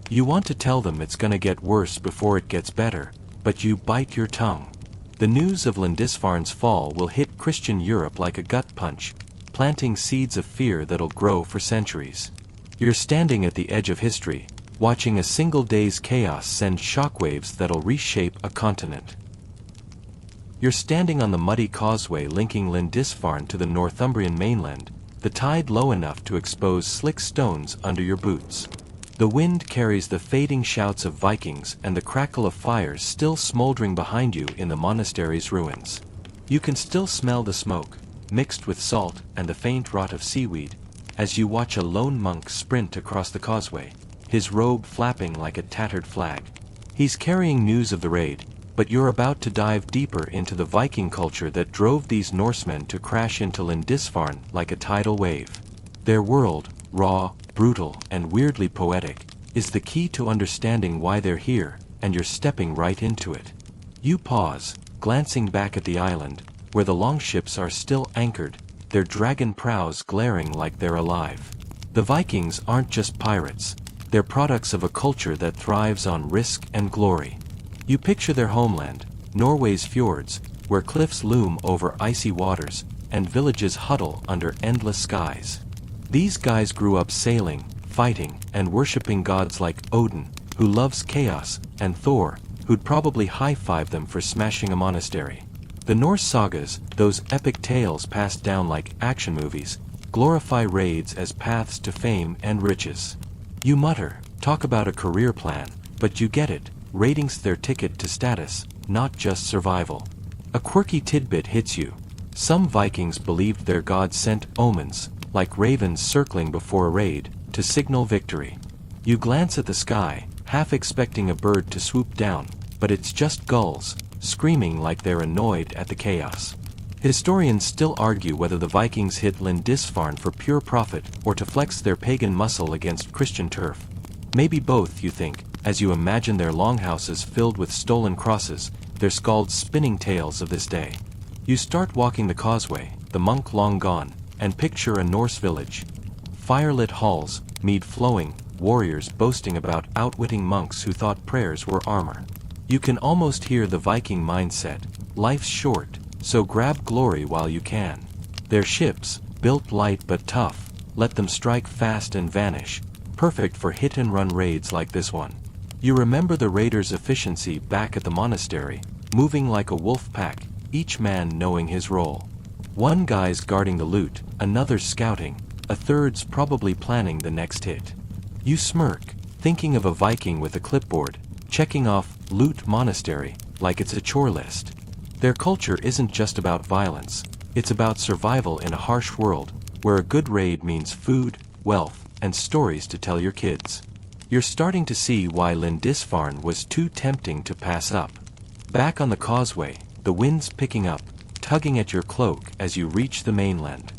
You want to tell them it's gonna get worse before it gets better, but you bite your tongue. The news of Lindisfarne's fall will hit Christian Europe like a gut punch, planting seeds of fear that'll grow for centuries. You're standing at the edge of history, watching a single day's chaos send shockwaves that'll reshape a continent. You're standing on the muddy causeway linking Lindisfarne to the Northumbrian mainland, the tide low enough to expose slick stones under your boots. The wind carries the fading shouts of Vikings and the crackle of fires still smoldering behind you in the monastery's ruins. You can still smell the smoke, mixed with salt and the faint rot of seaweed, as you watch a lone monk sprint across the causeway, his robe flapping like a tattered flag. He's carrying news of the raid, but you're about to dive deeper into the Viking culture that drove these Norsemen to crash into Lindisfarne like a tidal wave. Their world, raw, brutal, and weirdly poetic, is the key to understanding why they're here, and you're stepping right into it. You pause, glancing back at the island, where the longships are still anchored, their dragon prows glaring like they're alive. The Vikings aren't just pirates, they're products of a culture that thrives on risk and glory. You picture their homeland, Norway's fjords, where cliffs loom over icy waters, and villages huddle under endless skies. These guys grew up sailing, fighting, and worshipping gods like Odin, who loves chaos, and Thor, who'd probably high-five them for smashing a monastery. The Norse sagas, those epic tales passed down like action movies, glorify raids as paths to fame and riches. You mutter, talk about a career plan, but you get it, raiding's their ticket to status, not just survival. A quirky tidbit hits you. Some Vikings believed their gods sent omens, like ravens circling before a raid, to signal victory. You glance at the sky, half expecting a bird to swoop down, but it's just gulls, screaming like they're annoyed at the chaos. Historians still argue whether the Vikings hit Lindisfarne for pure profit or to flex their pagan muscle against Christian turf. Maybe both, you think, as you imagine their longhouses filled with stolen crosses, their scald spinning tales of this day. You start walking the causeway, the monk long gone, and picture a Norse village. Firelit halls, mead flowing, warriors boasting about outwitting monks who thought prayers were armor. You can almost hear the Viking mindset, life's short, so grab glory while you can. Their ships, built light but tough, let them strike fast and vanish, perfect for hit-and-run raids like this one. You remember the raiders' efficiency back at the monastery, moving like a wolf pack, each man knowing his role. One guy's guarding the loot, another's scouting, a third's probably planning the next hit. You smirk, thinking of a Viking with a clipboard, checking off loot monastery like it's a chore list. Their culture isn't just about violence, it's about survival in a harsh world, where a good raid means food, wealth, and stories to tell your kids. You're starting to see why Lindisfarne was too tempting to pass up. Back on the causeway, the wind's picking up, tugging at your cloak as you reach the mainland.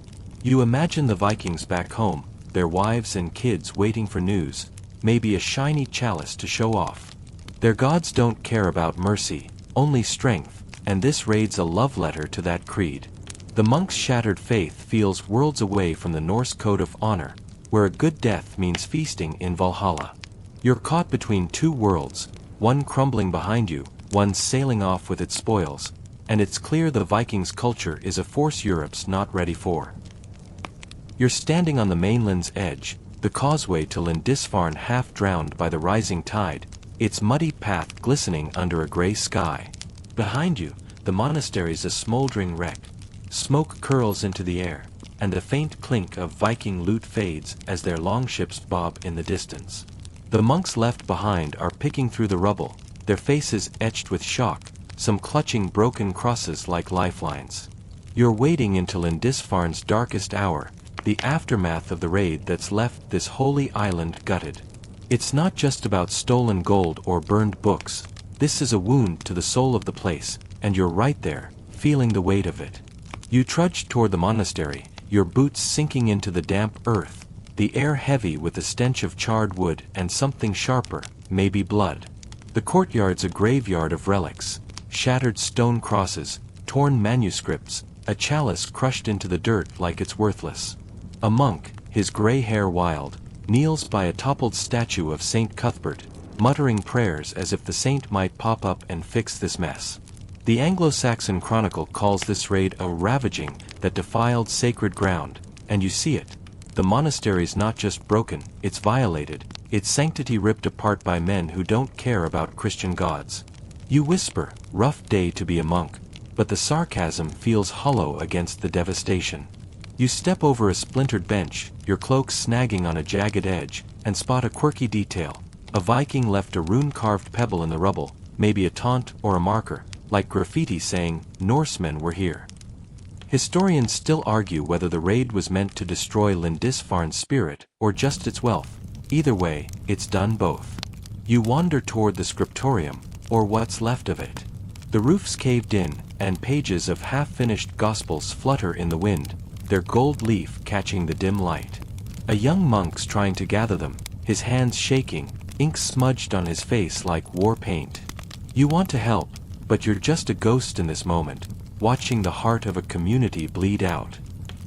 You imagine the Vikings back home, their wives and kids waiting for news, maybe a shiny chalice to show off. Their gods don't care about mercy, only strength, and this raid's a love letter to that creed. The monk's shattered faith feels worlds away from the Norse code of honor, where a good death means feasting in Valhalla. You're caught between two worlds, one crumbling behind you, one sailing off with its spoils, and it's clear the Vikings' culture is a force Europe's not ready for. You're standing on the mainland's edge, the causeway to Lindisfarne half drowned by the rising tide, its muddy path glistening under a gray sky. Behind you, the monastery's a smoldering wreck. Smoke curls into the air, and the faint clink of Viking loot fades as their longships bob in the distance. The monks left behind are picking through the rubble, their faces etched with shock, some clutching broken crosses like lifelines. You're wading into Lindisfarne's darkest hour, the aftermath of the raid that's left this holy island gutted. It's not just about stolen gold or burned books, this is a wound to the soul of the place, and you're right there, feeling the weight of it. You trudge toward the monastery, your boots sinking into the damp earth, the air heavy with the stench of charred wood and something sharper, maybe blood. The courtyard's a graveyard of relics, shattered stone crosses, torn manuscripts, a chalice crushed into the dirt like it's worthless. A monk, his grey hair wild, kneels by a toppled statue of Saint Cuthbert, muttering prayers as if the saint might pop up and fix this mess. The Anglo-Saxon Chronicle calls this raid a ravaging that defiled sacred ground, and you see it. The monastery's not just broken, it's violated, its sanctity ripped apart by men who don't care about Christian gods. You whisper, rough day to be a monk, but the sarcasm feels hollow against the devastation. You step over a splintered bench, your cloak snagging on a jagged edge, and spot a quirky detail. A Viking left a rune-carved pebble in the rubble, maybe a taunt or a marker, like graffiti saying, Norsemen were here. Historians still argue whether the raid was meant to destroy Lindisfarne's spirit, or just its wealth. Either way, it's done both. You wander toward the scriptorium, or what's left of it. The roof's caved in, and pages of half-finished Gospels flutter in the wind, their gold leaf catching the dim light. A young monk's trying to gather them, his hands shaking, ink smudged on his face like war paint. You want to help, but you're just a ghost in this moment, watching the heart of a community bleed out.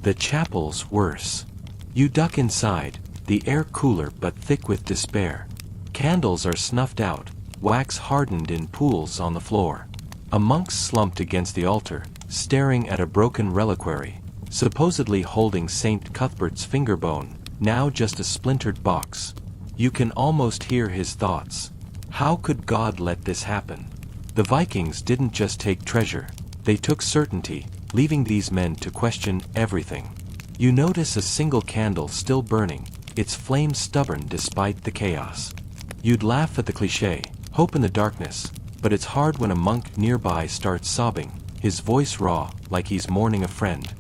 The chapel's worse. You duck inside, the air cooler but thick with despair. Candles are snuffed out, wax hardened in pools on the floor. A monk's slumped against the altar, staring at a broken reliquary, supposedly holding Saint Cuthbert's finger bone, now just a splintered box. You can almost hear his thoughts. How could God let this happen? The Vikings didn't just take treasure, they took certainty, leaving these men to question everything. You notice a single candle still burning, its flame stubborn despite the chaos. You'd laugh at the cliché, hope in the darkness, but it's hard when a monk nearby starts sobbing, his voice raw, like he's mourning a friend.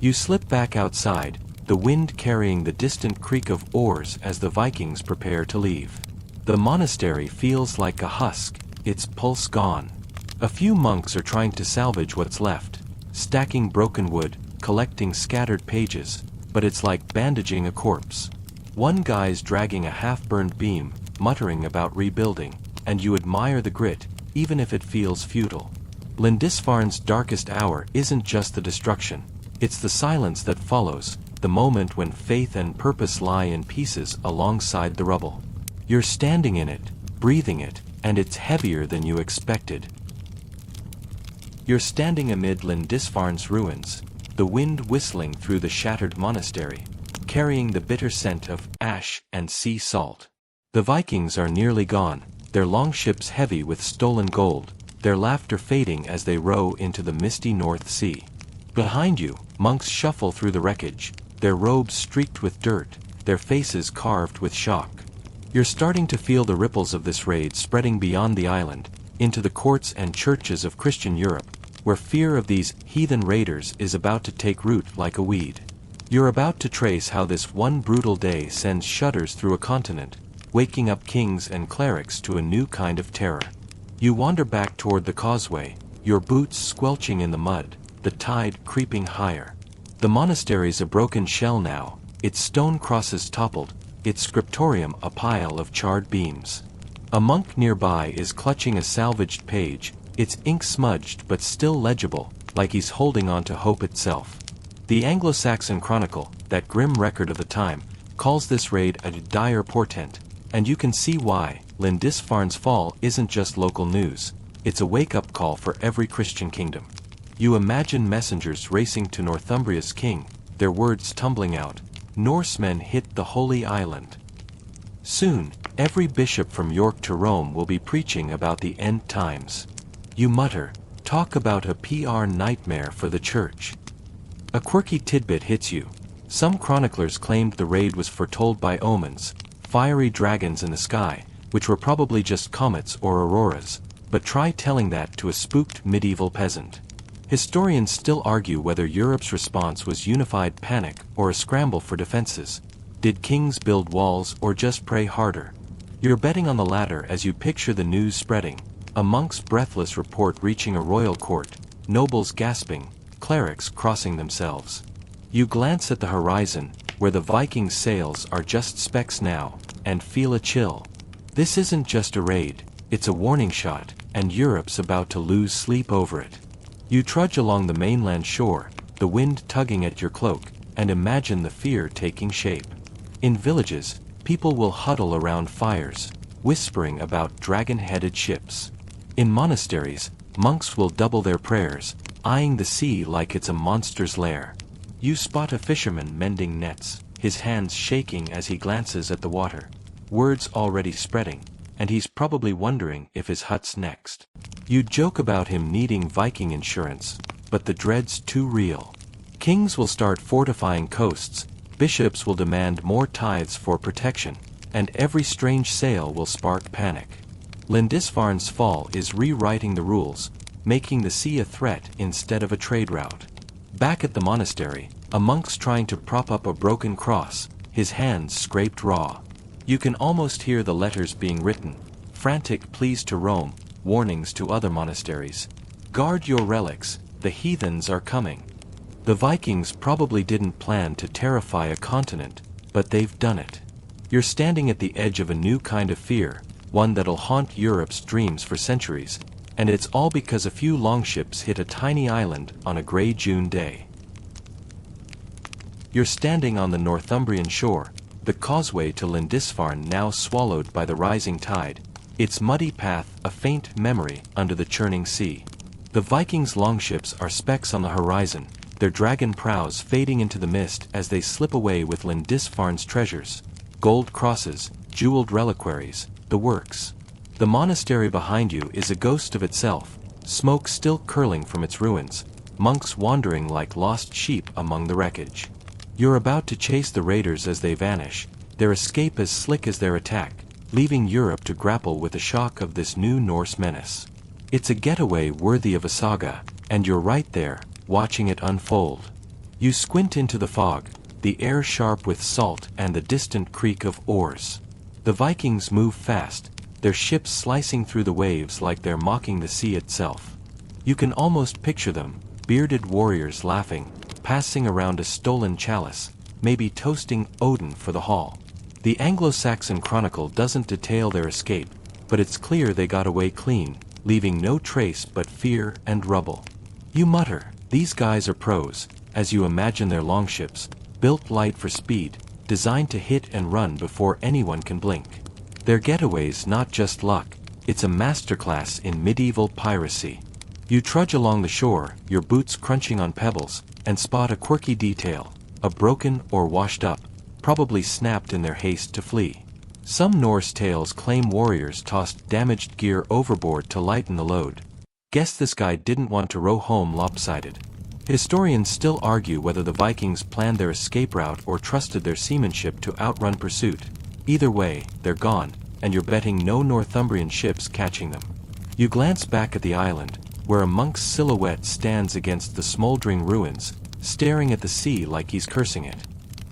You slip back outside, the wind carrying the distant creak of oars as the Vikings prepare to leave. The monastery feels like a husk, its pulse gone. A few monks are trying to salvage what's left, stacking broken wood, collecting scattered pages, but it's like bandaging a corpse. One guy's dragging a half-burned beam, muttering about rebuilding, and you admire the grit, even if it feels futile. Lindisfarne's darkest hour isn't just the destruction, it's the silence that follows, the moment when faith and purpose lie in pieces alongside the rubble. You're standing in it, breathing it, and it's heavier than you expected. You're standing amid Lindisfarne's ruins, the wind whistling through the shattered monastery, carrying the bitter scent of ash and sea salt. The Vikings are nearly gone, their longships heavy with stolen gold, their laughter fading as they row into the misty North Sea. Behind you, monks shuffle through the wreckage, their robes streaked with dirt, their faces carved with shock. You're starting to feel the ripples of this raid spreading beyond the island, into the courts and churches of Christian Europe, where fear of these heathen raiders is about to take root like a weed. You're about to trace how this one brutal day sends shudders through a continent, waking up kings and clerics to a new kind of terror. You wander back toward the causeway, your boots squelching in the mud, the tide creeping higher. The monastery's a broken shell now, its stone crosses toppled, its scriptorium a pile of charred beams. A monk nearby is clutching a salvaged page, its ink smudged but still legible, like he's holding on to hope itself. The Anglo-Saxon Chronicle, that grim record of the time, calls this raid a dire portent, and you can see why. Lindisfarne's fall isn't just local news, it's a wake-up call for every Christian kingdom. You imagine messengers racing to Northumbria's king, their words tumbling out, Norsemen hit the Holy Island. Soon, every bishop from York to Rome will be preaching about the end times. You mutter, talk about a PR nightmare for the church. A quirky tidbit hits you. Some chroniclers claimed the raid was foretold by omens, fiery dragons in the sky, which were probably just comets or auroras, but try telling that to a spooked medieval peasant. Historians still argue whether Europe's response was unified panic or a scramble for defenses. Did kings build walls or just pray harder? You're betting on the latter as you picture the news spreading, a monk's breathless report reaching a royal court, nobles gasping, clerics crossing themselves. You glance at the horizon, where the Viking sails are just specks now, and feel a chill. This isn't just a raid, it's a warning shot, and Europe's about to lose sleep over it. You trudge along the mainland shore, the wind tugging at your cloak, and imagine the fear taking shape. In villages, people will huddle around fires, whispering about dragon-headed ships. In monasteries, monks will double their prayers, eyeing the sea like it's a monster's lair. You spot a fisherman mending nets, his hands shaking as he glances at the water. Words already spreading, and he's probably wondering if his hut's next. You joke about him needing Viking insurance, but the dread's too real. Kings will start fortifying coasts, bishops will demand more tithes for protection, and every strange sail will spark panic. Lindisfarne's fall is rewriting the rules, making the sea a threat instead of a trade route. Back at the monastery, a monk's trying to prop up a broken cross, his hands scraped raw. You can almost hear the letters being written, frantic pleas to Rome, warnings to other monasteries. Guard your relics, the heathens are coming. The Vikings probably didn't plan to terrify a continent, but they've done it. You're standing at the edge of a new kind of fear, one that'll haunt Europe's dreams for centuries, and it's all because a few longships hit a tiny island on a gray June day. You're standing on the Northumbrian shore, the causeway to Lindisfarne now swallowed by the rising tide, its muddy path a faint memory under the churning sea. The Vikings' longships are specks on the horizon, their dragon prows fading into the mist as they slip away with Lindisfarne's treasures. Gold crosses, jeweled reliquaries, the works. The monastery behind you is a ghost of itself, smoke still curling from its ruins, monks wandering like lost sheep among the wreckage. You're about to chase the raiders as they vanish, their escape as slick as their attack, leaving Europe to grapple with the shock of this new Norse menace. It's a getaway worthy of a saga, and you're right there, watching it unfold. You squint into the fog, the air sharp with salt and the distant creak of oars. The Vikings move fast, their ships slicing through the waves like they're mocking the sea itself. You can almost picture them, bearded warriors laughing, passing around a stolen chalice, maybe toasting Odin for the haul. The Anglo-Saxon Chronicle doesn't detail their escape, but it's clear they got away clean, leaving no trace but fear and rubble. You mutter, these guys are pros, as you imagine their longships, built light for speed, designed to hit and run before anyone can blink. Their getaway's not just luck, it's a masterclass in medieval piracy. You trudge along the shore, your boots crunching on pebbles, and spot a quirky detail, a broken or washed up, probably snapped in their haste to flee. Some Norse tales claim warriors tossed damaged gear overboard to lighten the load. Guess this guy didn't want to row home lopsided. Historians still argue whether the Vikings planned their escape route or trusted their seamanship to outrun pursuit. Either way, they're gone, and you're betting no Northumbrian ships catching them. You glance back at the island, where a monk's silhouette stands against the smoldering ruins, staring at the sea like he's cursing it.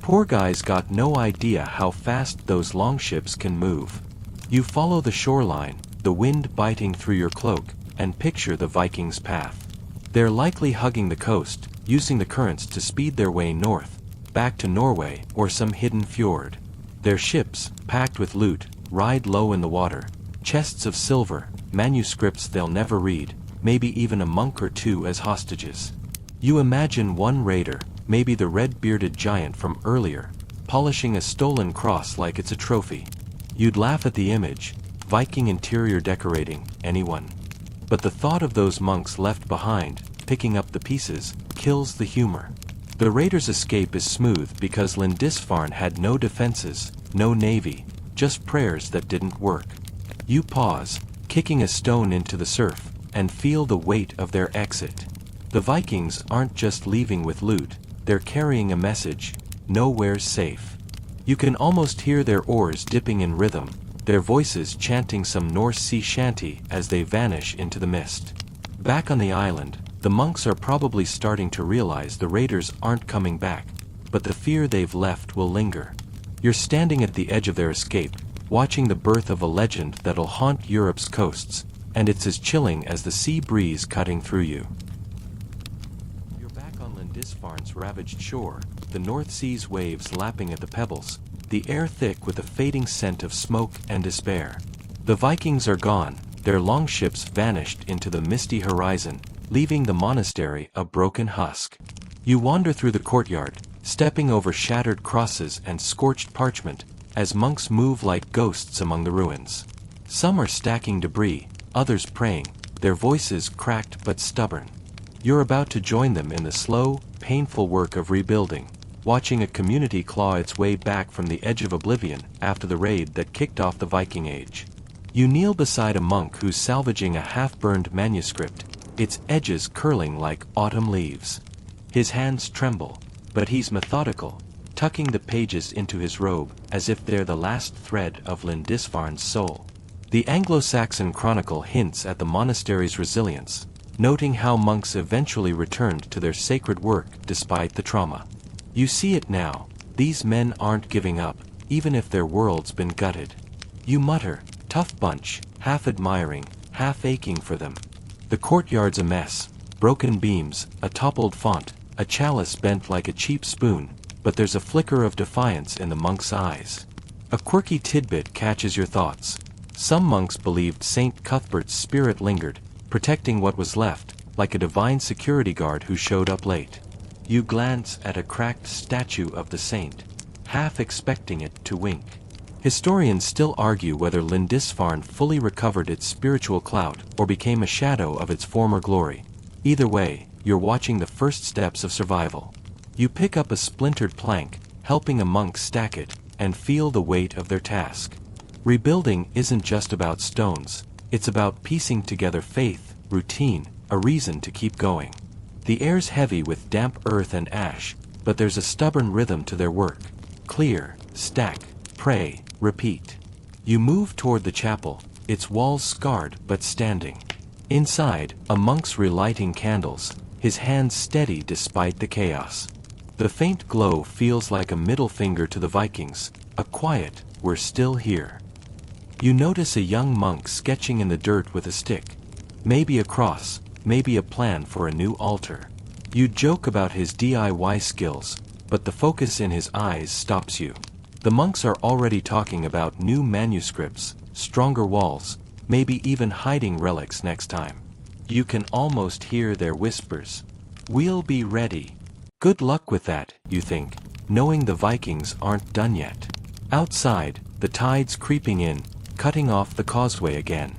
Poor guy's got no idea how fast those longships can move. You follow the shoreline, the wind biting through your cloak, and picture the Vikings' path. They're likely hugging the coast, using the currents to speed their way north, back to Norway or some hidden fjord. Their ships, packed with loot, ride low in the water, chests of silver, manuscripts they'll never read, maybe even a monk or two as hostages. You imagine one raider, maybe the red-bearded giant from earlier, polishing a stolen cross like it's a trophy. You'd laugh at the image, Viking interior decorating, anyone. But the thought of those monks left behind, picking up the pieces, kills the humor. The raiders' escape is smooth because Lindisfarne had no defenses, no navy, just prayers that didn't work. You pause, kicking a stone into the surf, and feel the weight of their exit. The Vikings aren't just leaving with loot, they're carrying a message, nowhere's safe. You can almost hear their oars dipping in rhythm, their voices chanting some Norse sea shanty as they vanish into the mist. Back on the island, the monks are probably starting to realize the raiders aren't coming back, but the fear they've left will linger. You're standing at the edge of their escape, watching the birth of a legend that'll haunt Europe's coasts, and it's as chilling as the sea breeze cutting through you. You're back on Lindisfarne's ravaged shore, the North Sea's waves lapping at the pebbles, the air thick with a fading scent of smoke and despair. The Vikings are gone, their longships vanished into the misty horizon, leaving the monastery a broken husk. You wander through the courtyard, stepping over shattered crosses and scorched parchment, as monks move like ghosts among the ruins. Some are stacking debris, others praying, their voices cracked but stubborn. You're about to join them in the slow, painful work of rebuilding, watching a community claw its way back from the edge of oblivion after the raid that kicked off the Viking Age. You kneel beside a monk who's salvaging a half-burned manuscript, its edges curling like autumn leaves. His hands tremble, but he's methodical, tucking the pages into his robe as if they're the last thread of Lindisfarne's soul. The Anglo-Saxon Chronicle hints at the monastery's resilience, noting how monks eventually returned to their sacred work despite the trauma. You see it now, these men aren't giving up, even if their world's been gutted. You mutter, tough bunch, half admiring, half aching for them. The courtyard's a mess, broken beams, a toppled font, a chalice bent like a cheap spoon, but there's a flicker of defiance in the monk's eyes. A quirky tidbit catches your thoughts. Some monks believed Saint Cuthbert's spirit lingered, protecting what was left, like a divine security guard who showed up late. You glance at a cracked statue of the saint, half expecting it to wink. Historians still argue whether Lindisfarne fully recovered its spiritual clout or became a shadow of its former glory. Either way, you're watching the first steps of survival. You pick up a splintered plank, helping a monk stack it, and feel the weight of their task. Rebuilding isn't just about stones, it's about piecing together faith, routine, a reason to keep going. The air's heavy with damp earth and ash, but there's a stubborn rhythm to their work. Clear, stack, pray, repeat. You move toward the chapel, its walls scarred but standing. Inside, a monk's relighting candles, his hands steady despite the chaos. The faint glow feels like a middle finger to the Vikings, a quiet, "We're still here." You notice a young monk sketching in the dirt with a stick. Maybe a cross, maybe a plan for a new altar. You joke about his DIY skills, but the focus in his eyes stops you. The monks are already talking about new manuscripts, stronger walls, maybe even hiding relics next time. You can almost hear their whispers. "We'll be ready." Good luck with that, you think, knowing the Vikings aren't done yet. Outside, the tide's creeping in, cutting off the causeway again.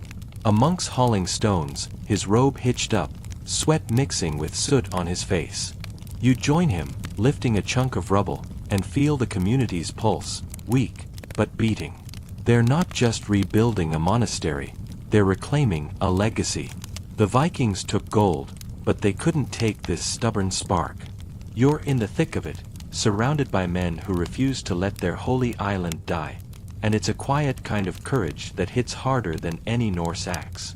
A monk's hauling stones, his robe hitched up, sweat mixing with soot on his face. You join him, lifting a chunk of rubble, and feel the community's pulse, weak, but beating. They're not just rebuilding a monastery, they're reclaiming a legacy. The Vikings took gold, but they couldn't take this stubborn spark. You're in the thick of it, surrounded by men who refuse to let their holy island die. And it's a quiet kind of courage that hits harder than any Norse axe.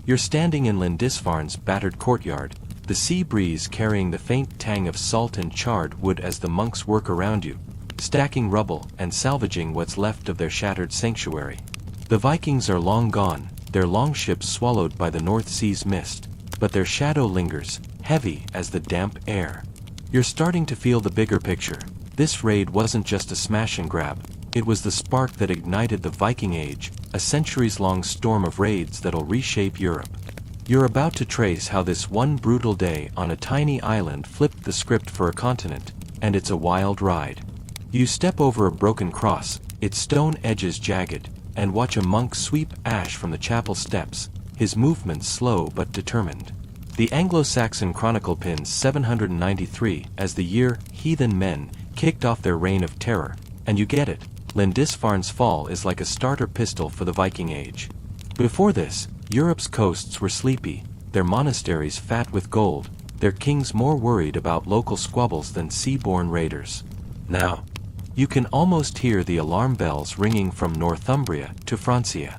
You're standing in Lindisfarne's battered courtyard, the sea breeze carrying the faint tang of salt and charred wood as the monks work around you, stacking rubble and salvaging what's left of their shattered sanctuary. The Vikings are long gone, their longships swallowed by the North Sea's mist, but their shadow lingers, heavy as the damp air. You're starting to feel the bigger picture. This raid wasn't just a smash and grab. It was the spark that ignited the Viking Age, a centuries-long storm of raids that'll reshape Europe. You're about to trace how this one brutal day on a tiny island flipped the script for a continent, and it's a wild ride. You step over a broken cross, its stone edges jagged, and watch a monk sweep ash from the chapel steps, his movements slow but determined. The Anglo-Saxon Chronicle pins 793 as the year heathen men kicked off their reign of terror, and you get it. Lindisfarne's fall is like a starter pistol for the Viking Age. Before this, Europe's coasts were sleepy, their monasteries fat with gold, their kings more worried about local squabbles than sea-borne raiders. Now, you can almost hear the alarm bells ringing from Northumbria to Francia.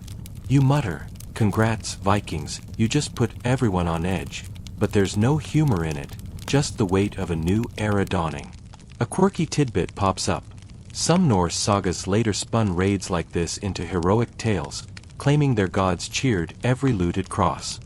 You mutter, "Congrats, Vikings, you just put everyone on edge," but there's no humor in it, just the weight of a new era dawning. A quirky tidbit pops up. Some Norse sagas later spun raids like this into heroic tales, claiming their gods cheered every looted cross.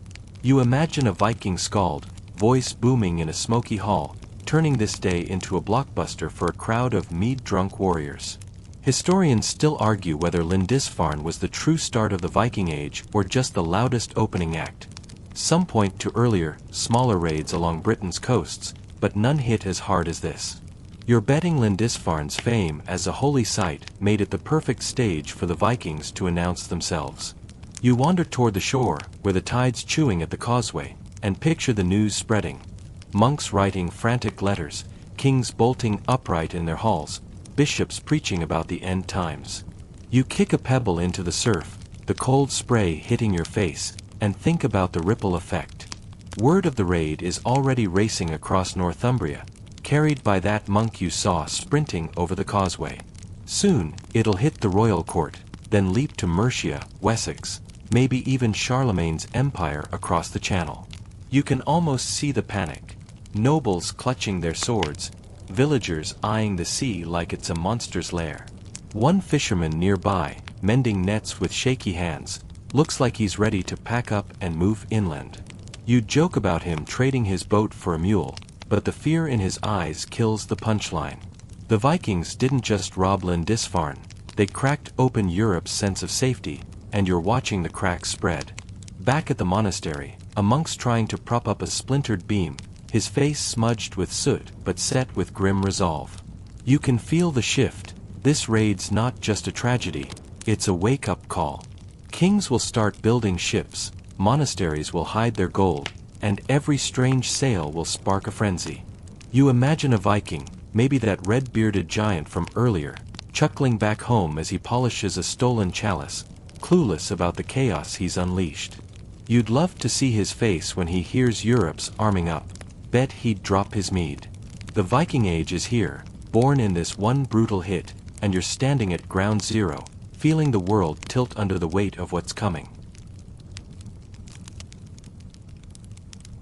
You imagine a Viking skald, voice booming in a smoky hall, turning this day into a blockbuster for a crowd of mead-drunk warriors. Historians still argue whether Lindisfarne was the true start of the Viking Age or just the loudest opening act. Some point to earlier, smaller raids along Britain's coasts, but none hit as hard as this. You're betting Lindisfarne's fame as a holy site made it the perfect stage for the Vikings to announce themselves. You wander toward the shore, where the tide's chewing at the causeway, and picture the news spreading. Monks writing frantic letters, kings bolting upright in their halls, bishops preaching about the end times. You kick a pebble into the surf, the cold spray hitting your face, and think about the ripple effect. Word of the raid is already racing across Northumbria, carried by that monk you saw sprinting over the causeway. Soon, it'll hit the royal court, then leap to Mercia, Wessex, maybe even Charlemagne's empire across the channel. You can almost see the panic. Nobles clutching their swords, villagers eyeing the sea like it's a monster's lair. One fisherman nearby, mending nets with shaky hands, looks like he's ready to pack up and move inland. You joke about him trading his boat for a mule, but the fear in his eyes kills the punchline. The Vikings didn't just rob Lindisfarne, they cracked open Europe's sense of safety, and you're watching the cracks spread. Back at the monastery, a monk's trying to prop up a splintered beam, his face smudged with soot but set with grim resolve. You can feel the shift. This raid's not just a tragedy, it's a wake-up call. Kings will start building ships, monasteries will hide their gold, and every strange sail will spark a frenzy. You imagine a Viking, maybe that red-bearded giant from earlier, chuckling back home as he polishes a stolen chalice, clueless about the chaos he's unleashed. You'd love to see his face when he hears Europe's arming up. Bet he'd drop his mead. The Viking Age is here, born in this one brutal hit, and you're standing at ground zero, feeling the world tilt under the weight of what's coming.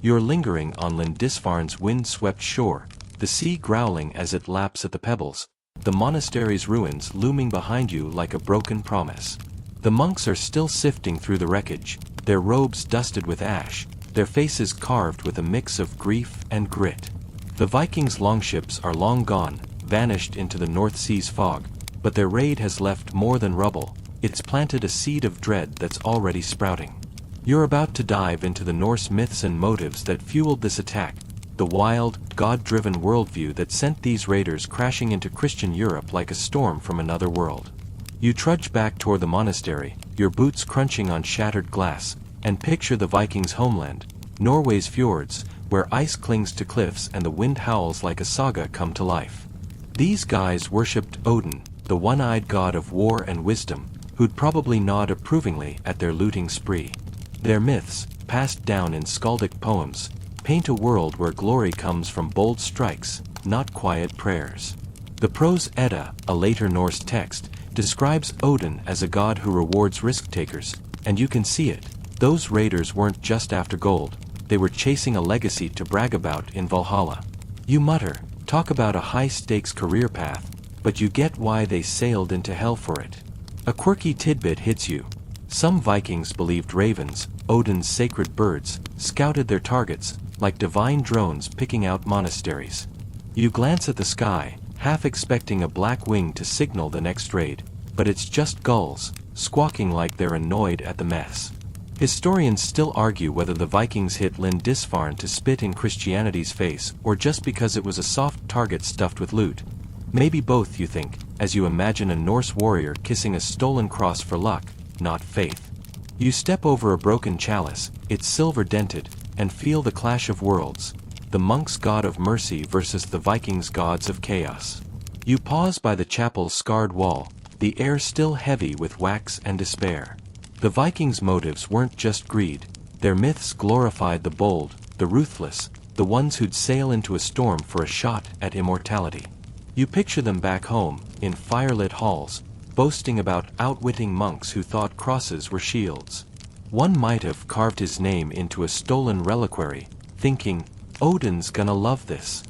You're lingering on Lindisfarne's wind-swept shore, the sea growling as it laps at the pebbles, the monastery's ruins looming behind you like a broken promise. The monks are still sifting through the wreckage, their robes dusted with ash, their faces carved with a mix of grief and grit. The Vikings' longships are long gone, vanished into the North Sea's fog, but their raid has left more than rubble, it's planted a seed of dread that's already sprouting. You're about to dive into the Norse myths and motives that fueled this attack, the wild, God-driven worldview that sent these raiders crashing into Christian Europe like a storm from another world. You trudge back toward the monastery, your boots crunching on shattered glass, and picture the Vikings' homeland, Norway's fjords, where ice clings to cliffs and the wind howls like a saga come to life. These guys worshipped Odin, the one-eyed god of war and wisdom, who'd probably nod approvingly at their looting spree. Their myths, passed down in skaldic poems, paint a world where glory comes from bold strikes, not quiet prayers. The Prose Edda, a later Norse text, describes Odin as a god who rewards risk-takers, and you can see it. Those raiders weren't just after gold, they were chasing a legacy to brag about in Valhalla. You mutter, talk about a high-stakes career path, but you get why they sailed into hell for it. A quirky tidbit hits you. Some Vikings believed ravens, Odin's sacred birds, scouted their targets, like divine drones picking out monasteries. You glance at the sky, half expecting a black wing to signal the next raid, but it's just gulls, squawking like they're annoyed at the mess. Historians still argue whether the Vikings hit Lindisfarne to spit in Christianity's face or just because it was a soft target stuffed with loot. Maybe both, you think, as you imagine a Norse warrior kissing a stolen cross for luck, not faith. You step over a broken chalice, it's silver-dented, and feel the clash of worlds, the monks' god of mercy versus the Vikings' gods of chaos. You pause by the chapel's scarred wall, the air still heavy with wax and despair. The Vikings' motives weren't just greed, their myths glorified the bold, the ruthless, the ones who'd sail into a storm for a shot at immortality. You picture them back home, in firelit halls, boasting about outwitting monks who thought crosses were shields. One might have carved his name into a stolen reliquary, thinking, Odin's gonna love this.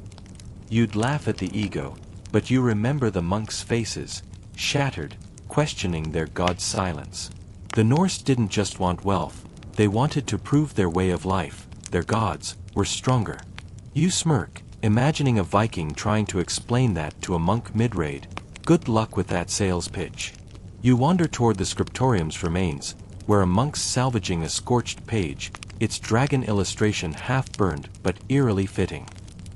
You'd laugh at the ego, but you remember the monks' faces, shattered, questioning their god's silence. The Norse didn't just want wealth, they wanted to prove their way of life, their gods, were stronger. You smirk, imagining a Viking trying to explain that to a monk mid-raid. Good luck with that sales pitch. You wander toward the scriptorium's remains, where a monk's salvaging a scorched page, its dragon illustration half-burned but eerily fitting.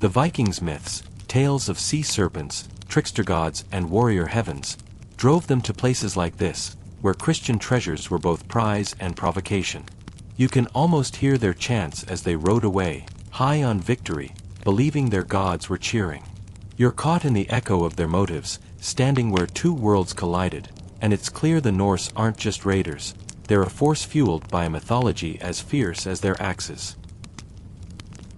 The Vikings' myths, tales of sea serpents, trickster gods and warrior heavens, drove them to places like this, where Christian treasures were both prize and provocation. You can almost hear their chants as they rode away, high on victory, believing their gods were cheering. You're caught in the echo of their motives, standing where two worlds collided, and it's clear the Norse aren't just raiders, they're a force fueled by a mythology as fierce as their axes.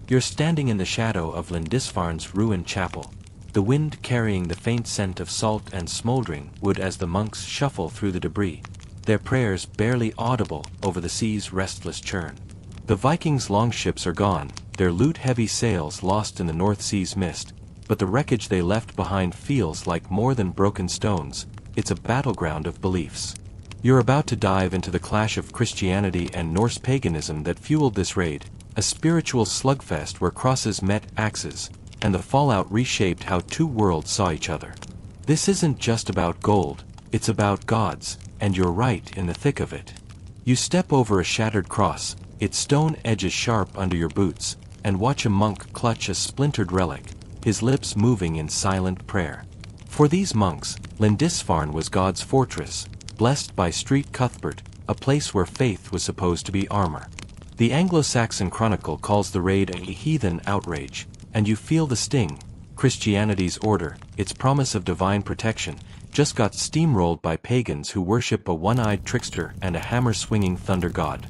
You're standing in the shadow of Lindisfarne's ruined chapel, the wind carrying the faint scent of salt and smoldering wood as the monks shuffle through the debris, their prayers barely audible over the sea's restless churn. The Vikings' longships are gone, their loot-heavy sails lost in the North Sea's mist, but the wreckage they left behind feels like more than broken stones, it's a battleground of beliefs. You're about to dive into the clash of Christianity and Norse paganism that fueled this raid, a spiritual slugfest where crosses met axes, and the fallout reshaped how two worlds saw each other. This isn't just about gold, it's about gods, and you're right in the thick of it. You step over a shattered cross, its stone edges sharp under your boots, and watch a monk clutch a splintered relic, his lips moving in silent prayer. For these monks, Lindisfarne was God's fortress, blessed by Street Cuthbert, a place where faith was supposed to be armor. The Anglo-Saxon Chronicle calls the raid a heathen outrage, and you feel the sting. Christianity's order, its promise of divine protection, just got steamrolled by pagans who worship a one-eyed trickster and a hammer-swinging thunder god.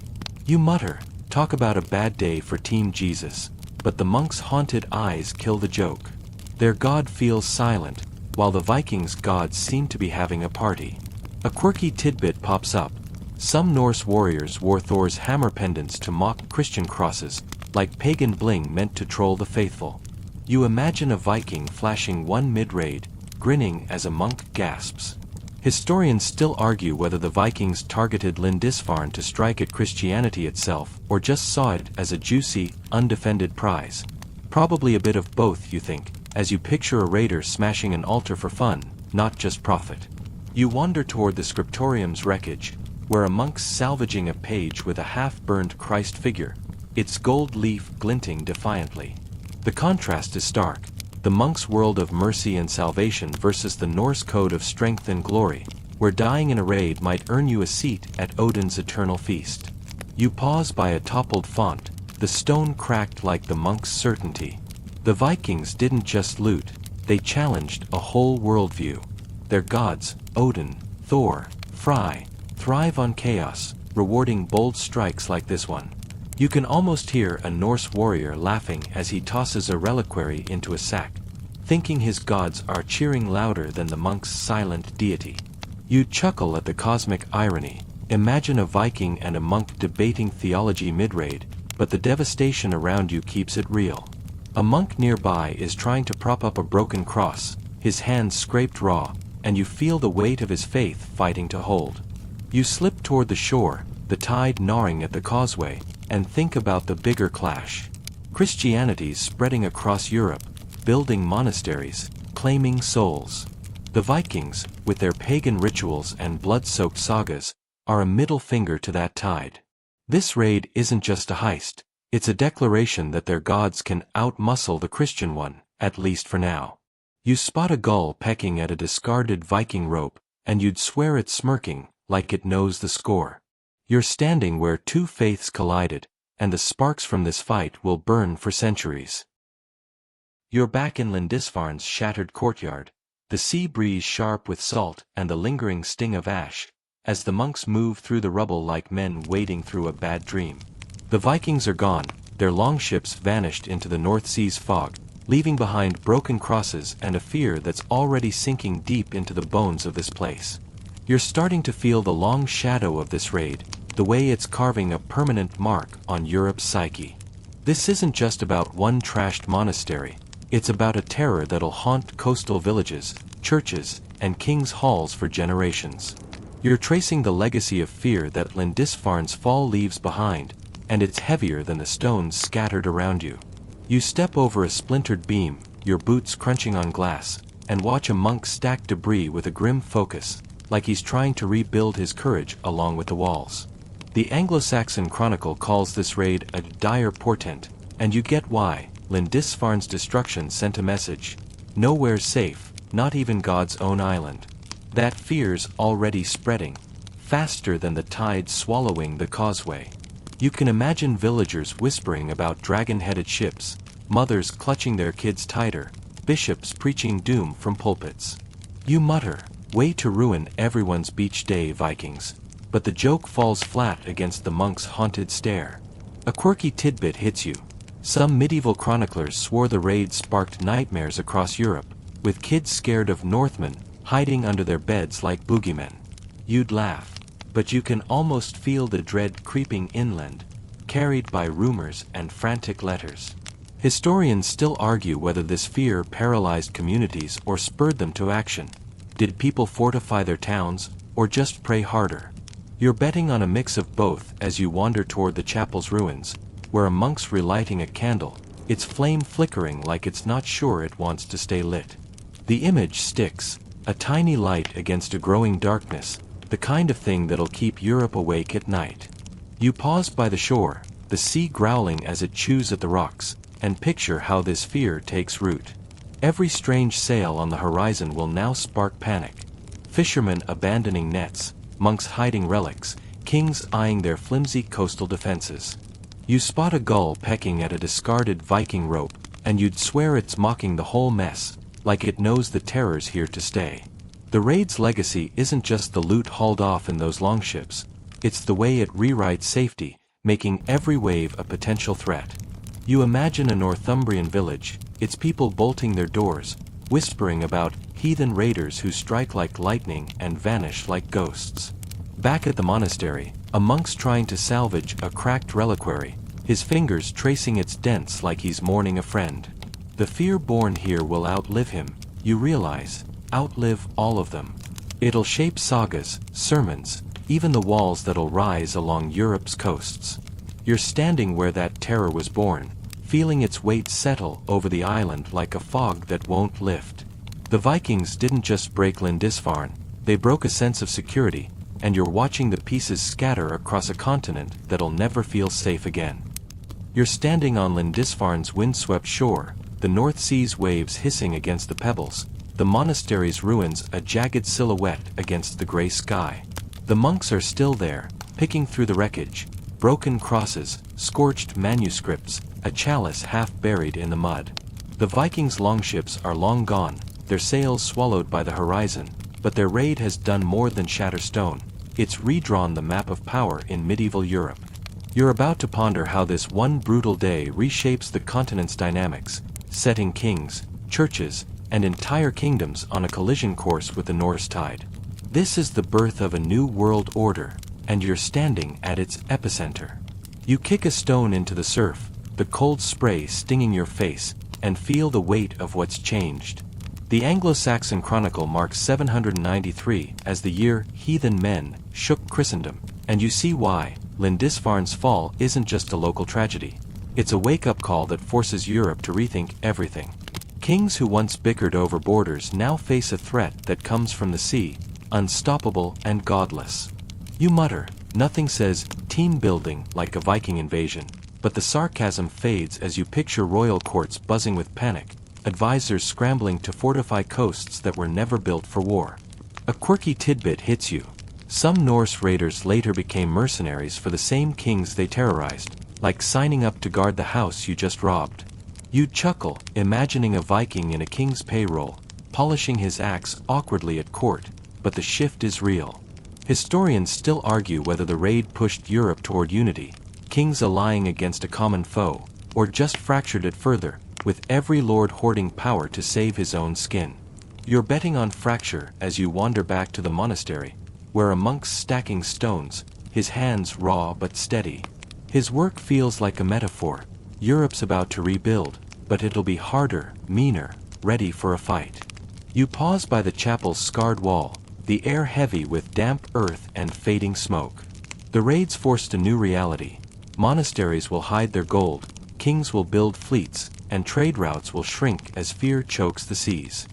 You mutter, talk about a bad day for Team Jesus, but the monks' haunted eyes kill the joke. Their god feels silent, while the Vikings' gods seem to be having a party. A quirky tidbit pops up. Some Norse warriors wore Thor's hammer pendants to mock Christian crosses, like pagan bling meant to troll the faithful. You imagine a Viking flashing one mid-raid, grinning as a monk gasps. Historians still argue whether the Vikings targeted Lindisfarne to strike at Christianity itself or just saw it as a juicy, undefended prize. Probably a bit of both, you think, as you picture a raider smashing an altar for fun, not just profit. You wander toward the scriptorium's wreckage, where a monk's salvaging a page with a half-burned Christ figure, its gold leaf glinting defiantly. The contrast is stark. The monk's world of mercy and salvation versus the Norse code of strength and glory, where dying in a raid might earn you a seat at Odin's eternal feast. You pause by a toppled font, the stone cracked like the monk's certainty. The Vikings didn't just loot, they challenged a whole worldview. Their gods, Odin, Thor, Frey, thrive on chaos, rewarding bold strikes like this one. You can almost hear a Norse warrior laughing as he tosses a reliquary into a sack, thinking his gods are cheering louder than the monk's silent deity. You chuckle at the cosmic irony. Imagine a Viking and a monk debating theology mid-raid, but the devastation around you keeps it real. A monk nearby is trying to prop up a broken cross, his hands scraped raw, and you feel the weight of his faith fighting to hold. You slip toward the shore, the tide gnawing at the causeway, and think about the bigger clash. Christianity's spreading across Europe, building monasteries, claiming souls. The Vikings, with their pagan rituals and blood-soaked sagas, are a middle finger to that tide. This raid isn't just a heist, it's a declaration that their gods can outmuscle the Christian one, at least for now. You spot a gull pecking at a discarded Viking rope, and you'd swear it's smirking, like it knows the score. You're standing where two faiths collided, and the sparks from this fight will burn for centuries. You're back in Lindisfarne's shattered courtyard, the sea breeze sharp with salt and the lingering sting of ash, as the monks move through the rubble like men wading through a bad dream. The Vikings are gone, their longships vanished into the North Sea's fog, leaving behind broken crosses and a fear that's already sinking deep into the bones of this place. You're starting to feel the long shadow of this raid, the way it's carving a permanent mark on Europe's psyche. This isn't just about one trashed monastery, it's about a terror that'll haunt coastal villages, churches, and kings' halls for generations. You're tracing the legacy of fear that Lindisfarne's fall leaves behind, and it's heavier than the stones scattered around you. You step over a splintered beam, your boots crunching on glass, and watch a monk stack debris with a grim focus, like he's trying to rebuild his courage along with the walls. The Anglo-Saxon Chronicle calls this raid a dire portent, and you get why. Lindisfarne's destruction sent a message. Nowhere's safe, not even God's own island. That fear's already spreading, faster than the tide swallowing the causeway. You can imagine villagers whispering about dragon-headed ships, mothers clutching their kids tighter, bishops preaching doom from pulpits. You mutter, "Way to ruin everyone's beach day, Vikings." But the joke falls flat against the monk's haunted stare. A quirky tidbit hits you. Some medieval chroniclers swore the raid sparked nightmares across Europe, with kids scared of Northmen, hiding under their beds like boogeymen. You'd laugh, but you can almost feel the dread creeping inland, carried by rumors and frantic letters. Historians still argue whether this fear paralyzed communities or spurred them to action. Did people fortify their towns, or just pray harder? You're betting on a mix of both as you wander toward the chapel's ruins, where a monk's relighting a candle, its flame flickering like it's not sure it wants to stay lit. The image sticks, a tiny light against a growing darkness, the kind of thing that'll keep Europe awake at night. You pause by the shore, the sea growling as it chews at the rocks, and picture how this fear takes root. Every strange sail on the horizon will now spark panic. Fishermen abandoning nets, monks hiding relics, kings eyeing their flimsy coastal defenses. You spot a gull pecking at a discarded Viking rope, and you'd swear it's mocking the whole mess, like it knows the terror's here to stay. The raid's legacy isn't just the loot hauled off in those longships, it's the way it rewrites safety, making every wave a potential threat. You imagine a Northumbrian village, its people bolting their doors, whispering about heathen raiders who strike like lightning and vanish like ghosts. Back at the monastery, a monk's trying to salvage a cracked reliquary, his fingers tracing its dents like he's mourning a friend. The fear born here will outlive him, you realize, outlive all of them. It'll shape sagas, sermons, even the walls that'll rise along Europe's coasts. You're standing where that terror was born, feeling its weight settle over the island like a fog that won't lift. The Vikings didn't just break Lindisfarne, they broke a sense of security, and you're watching the pieces scatter across a continent that'll never feel safe again. You're standing on Lindisfarne's windswept shore, the North Sea's waves hissing against the pebbles, the monastery's ruins a jagged silhouette against the gray sky. The monks are still there, picking through the wreckage, broken crosses, scorched manuscripts, a chalice half buried in the mud. The Vikings' longships are long gone, their sails swallowed by the horizon, but their raid has done more than shatter stone, it's redrawn the map of power in medieval Europe. You're about to ponder how this one brutal day reshapes the continent's dynamics, setting kings, churches, and entire kingdoms on a collision course with the Norse tide. This is the birth of a new world order, and you're standing at its epicenter. You kick a stone into the surf, the cold spray stinging your face, and feel the weight of what's changed. The Anglo-Saxon Chronicle marks 793 as the year heathen men shook Christendom, and you see why. Lindisfarne's fall isn't just a local tragedy. It's a wake-up call that forces Europe to rethink everything. Kings who once bickered over borders now face a threat that comes from the sea, unstoppable and godless. You mutter, nothing says team building like a Viking invasion, but the sarcasm fades as you picture royal courts buzzing with panic, advisors scrambling to fortify coasts that were never built for war. A quirky tidbit hits you. Some Norse raiders later became mercenaries for the same kings they terrorized, like signing up to guard the house you just robbed. You'd chuckle, imagining a Viking in a king's payroll, polishing his axe awkwardly at court, but the shift is real. Historians still argue whether the raid pushed Europe toward unity, kings allying against a common foe, or just fractured it further, with every lord hoarding power to save his own skin. You're betting on fracture as you wander back to the monastery, where a monk's stacking stones, his hands raw but steady. His work feels like a metaphor. Europe's about to rebuild, but it'll be harder, meaner, ready for a fight. You pause by the chapel's scarred wall, the air heavy with damp earth and fading smoke. The raid's forced a new reality. Monasteries will hide their gold, kings will build fleets, and trade routes will shrink as fear chokes the seas.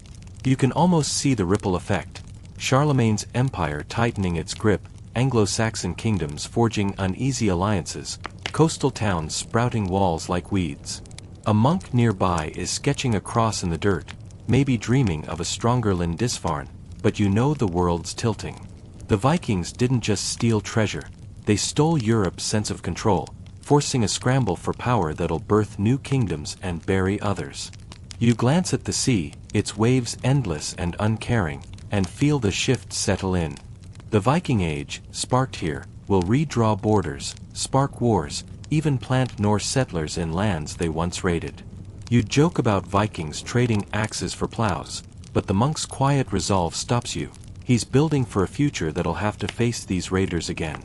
You can almost see the ripple effect. Charlemagne's empire tightening its grip, Anglo-Saxon kingdoms forging uneasy alliances, coastal towns sprouting walls like weeds. A monk nearby is sketching a cross in the dirt, maybe dreaming of a stronger Lindisfarne, but you know the world's tilting. The Vikings didn't just steal treasure, they stole Europe's sense of control, forcing a scramble for power that'll birth new kingdoms and bury others. You glance at the sea, its waves endless and uncaring, and feel the shift settle in. The Viking Age, sparked here, will redraw borders, spark wars, even plant Norse settlers in lands they once raided. You joke about Vikings trading axes for plows, but the monk's quiet resolve stops you. He's building for a future that'll have to face these raiders again.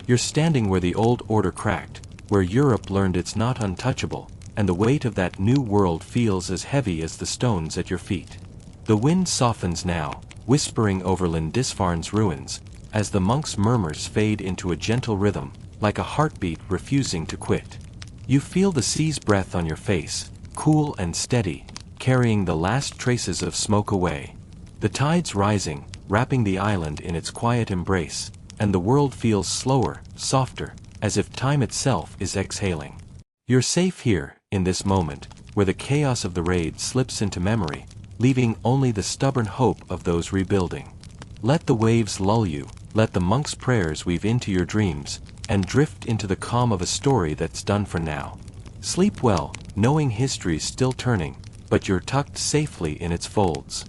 You're standing where the old order cracked, where Europe learned it's not untouchable, and the weight of that new world feels as heavy as the stones at your feet. The wind softens now, whispering over Lindisfarne's ruins, as the monk's murmurs fade into a gentle rhythm, like a heartbeat refusing to quit. You feel the sea's breath on your face, cool and steady, carrying the last traces of smoke away. The tide's rising, wrapping the island in its quiet embrace, and the world feels slower, softer, as if time itself is exhaling. You're safe here, in this moment, where the chaos of the raid slips into memory, leaving only the stubborn hope of those rebuilding. Let the waves lull you, let the monk's prayers weave into your dreams, and drift into the calm of a story that's done for now. Sleep well, knowing history's still turning, but you're tucked safely in its folds.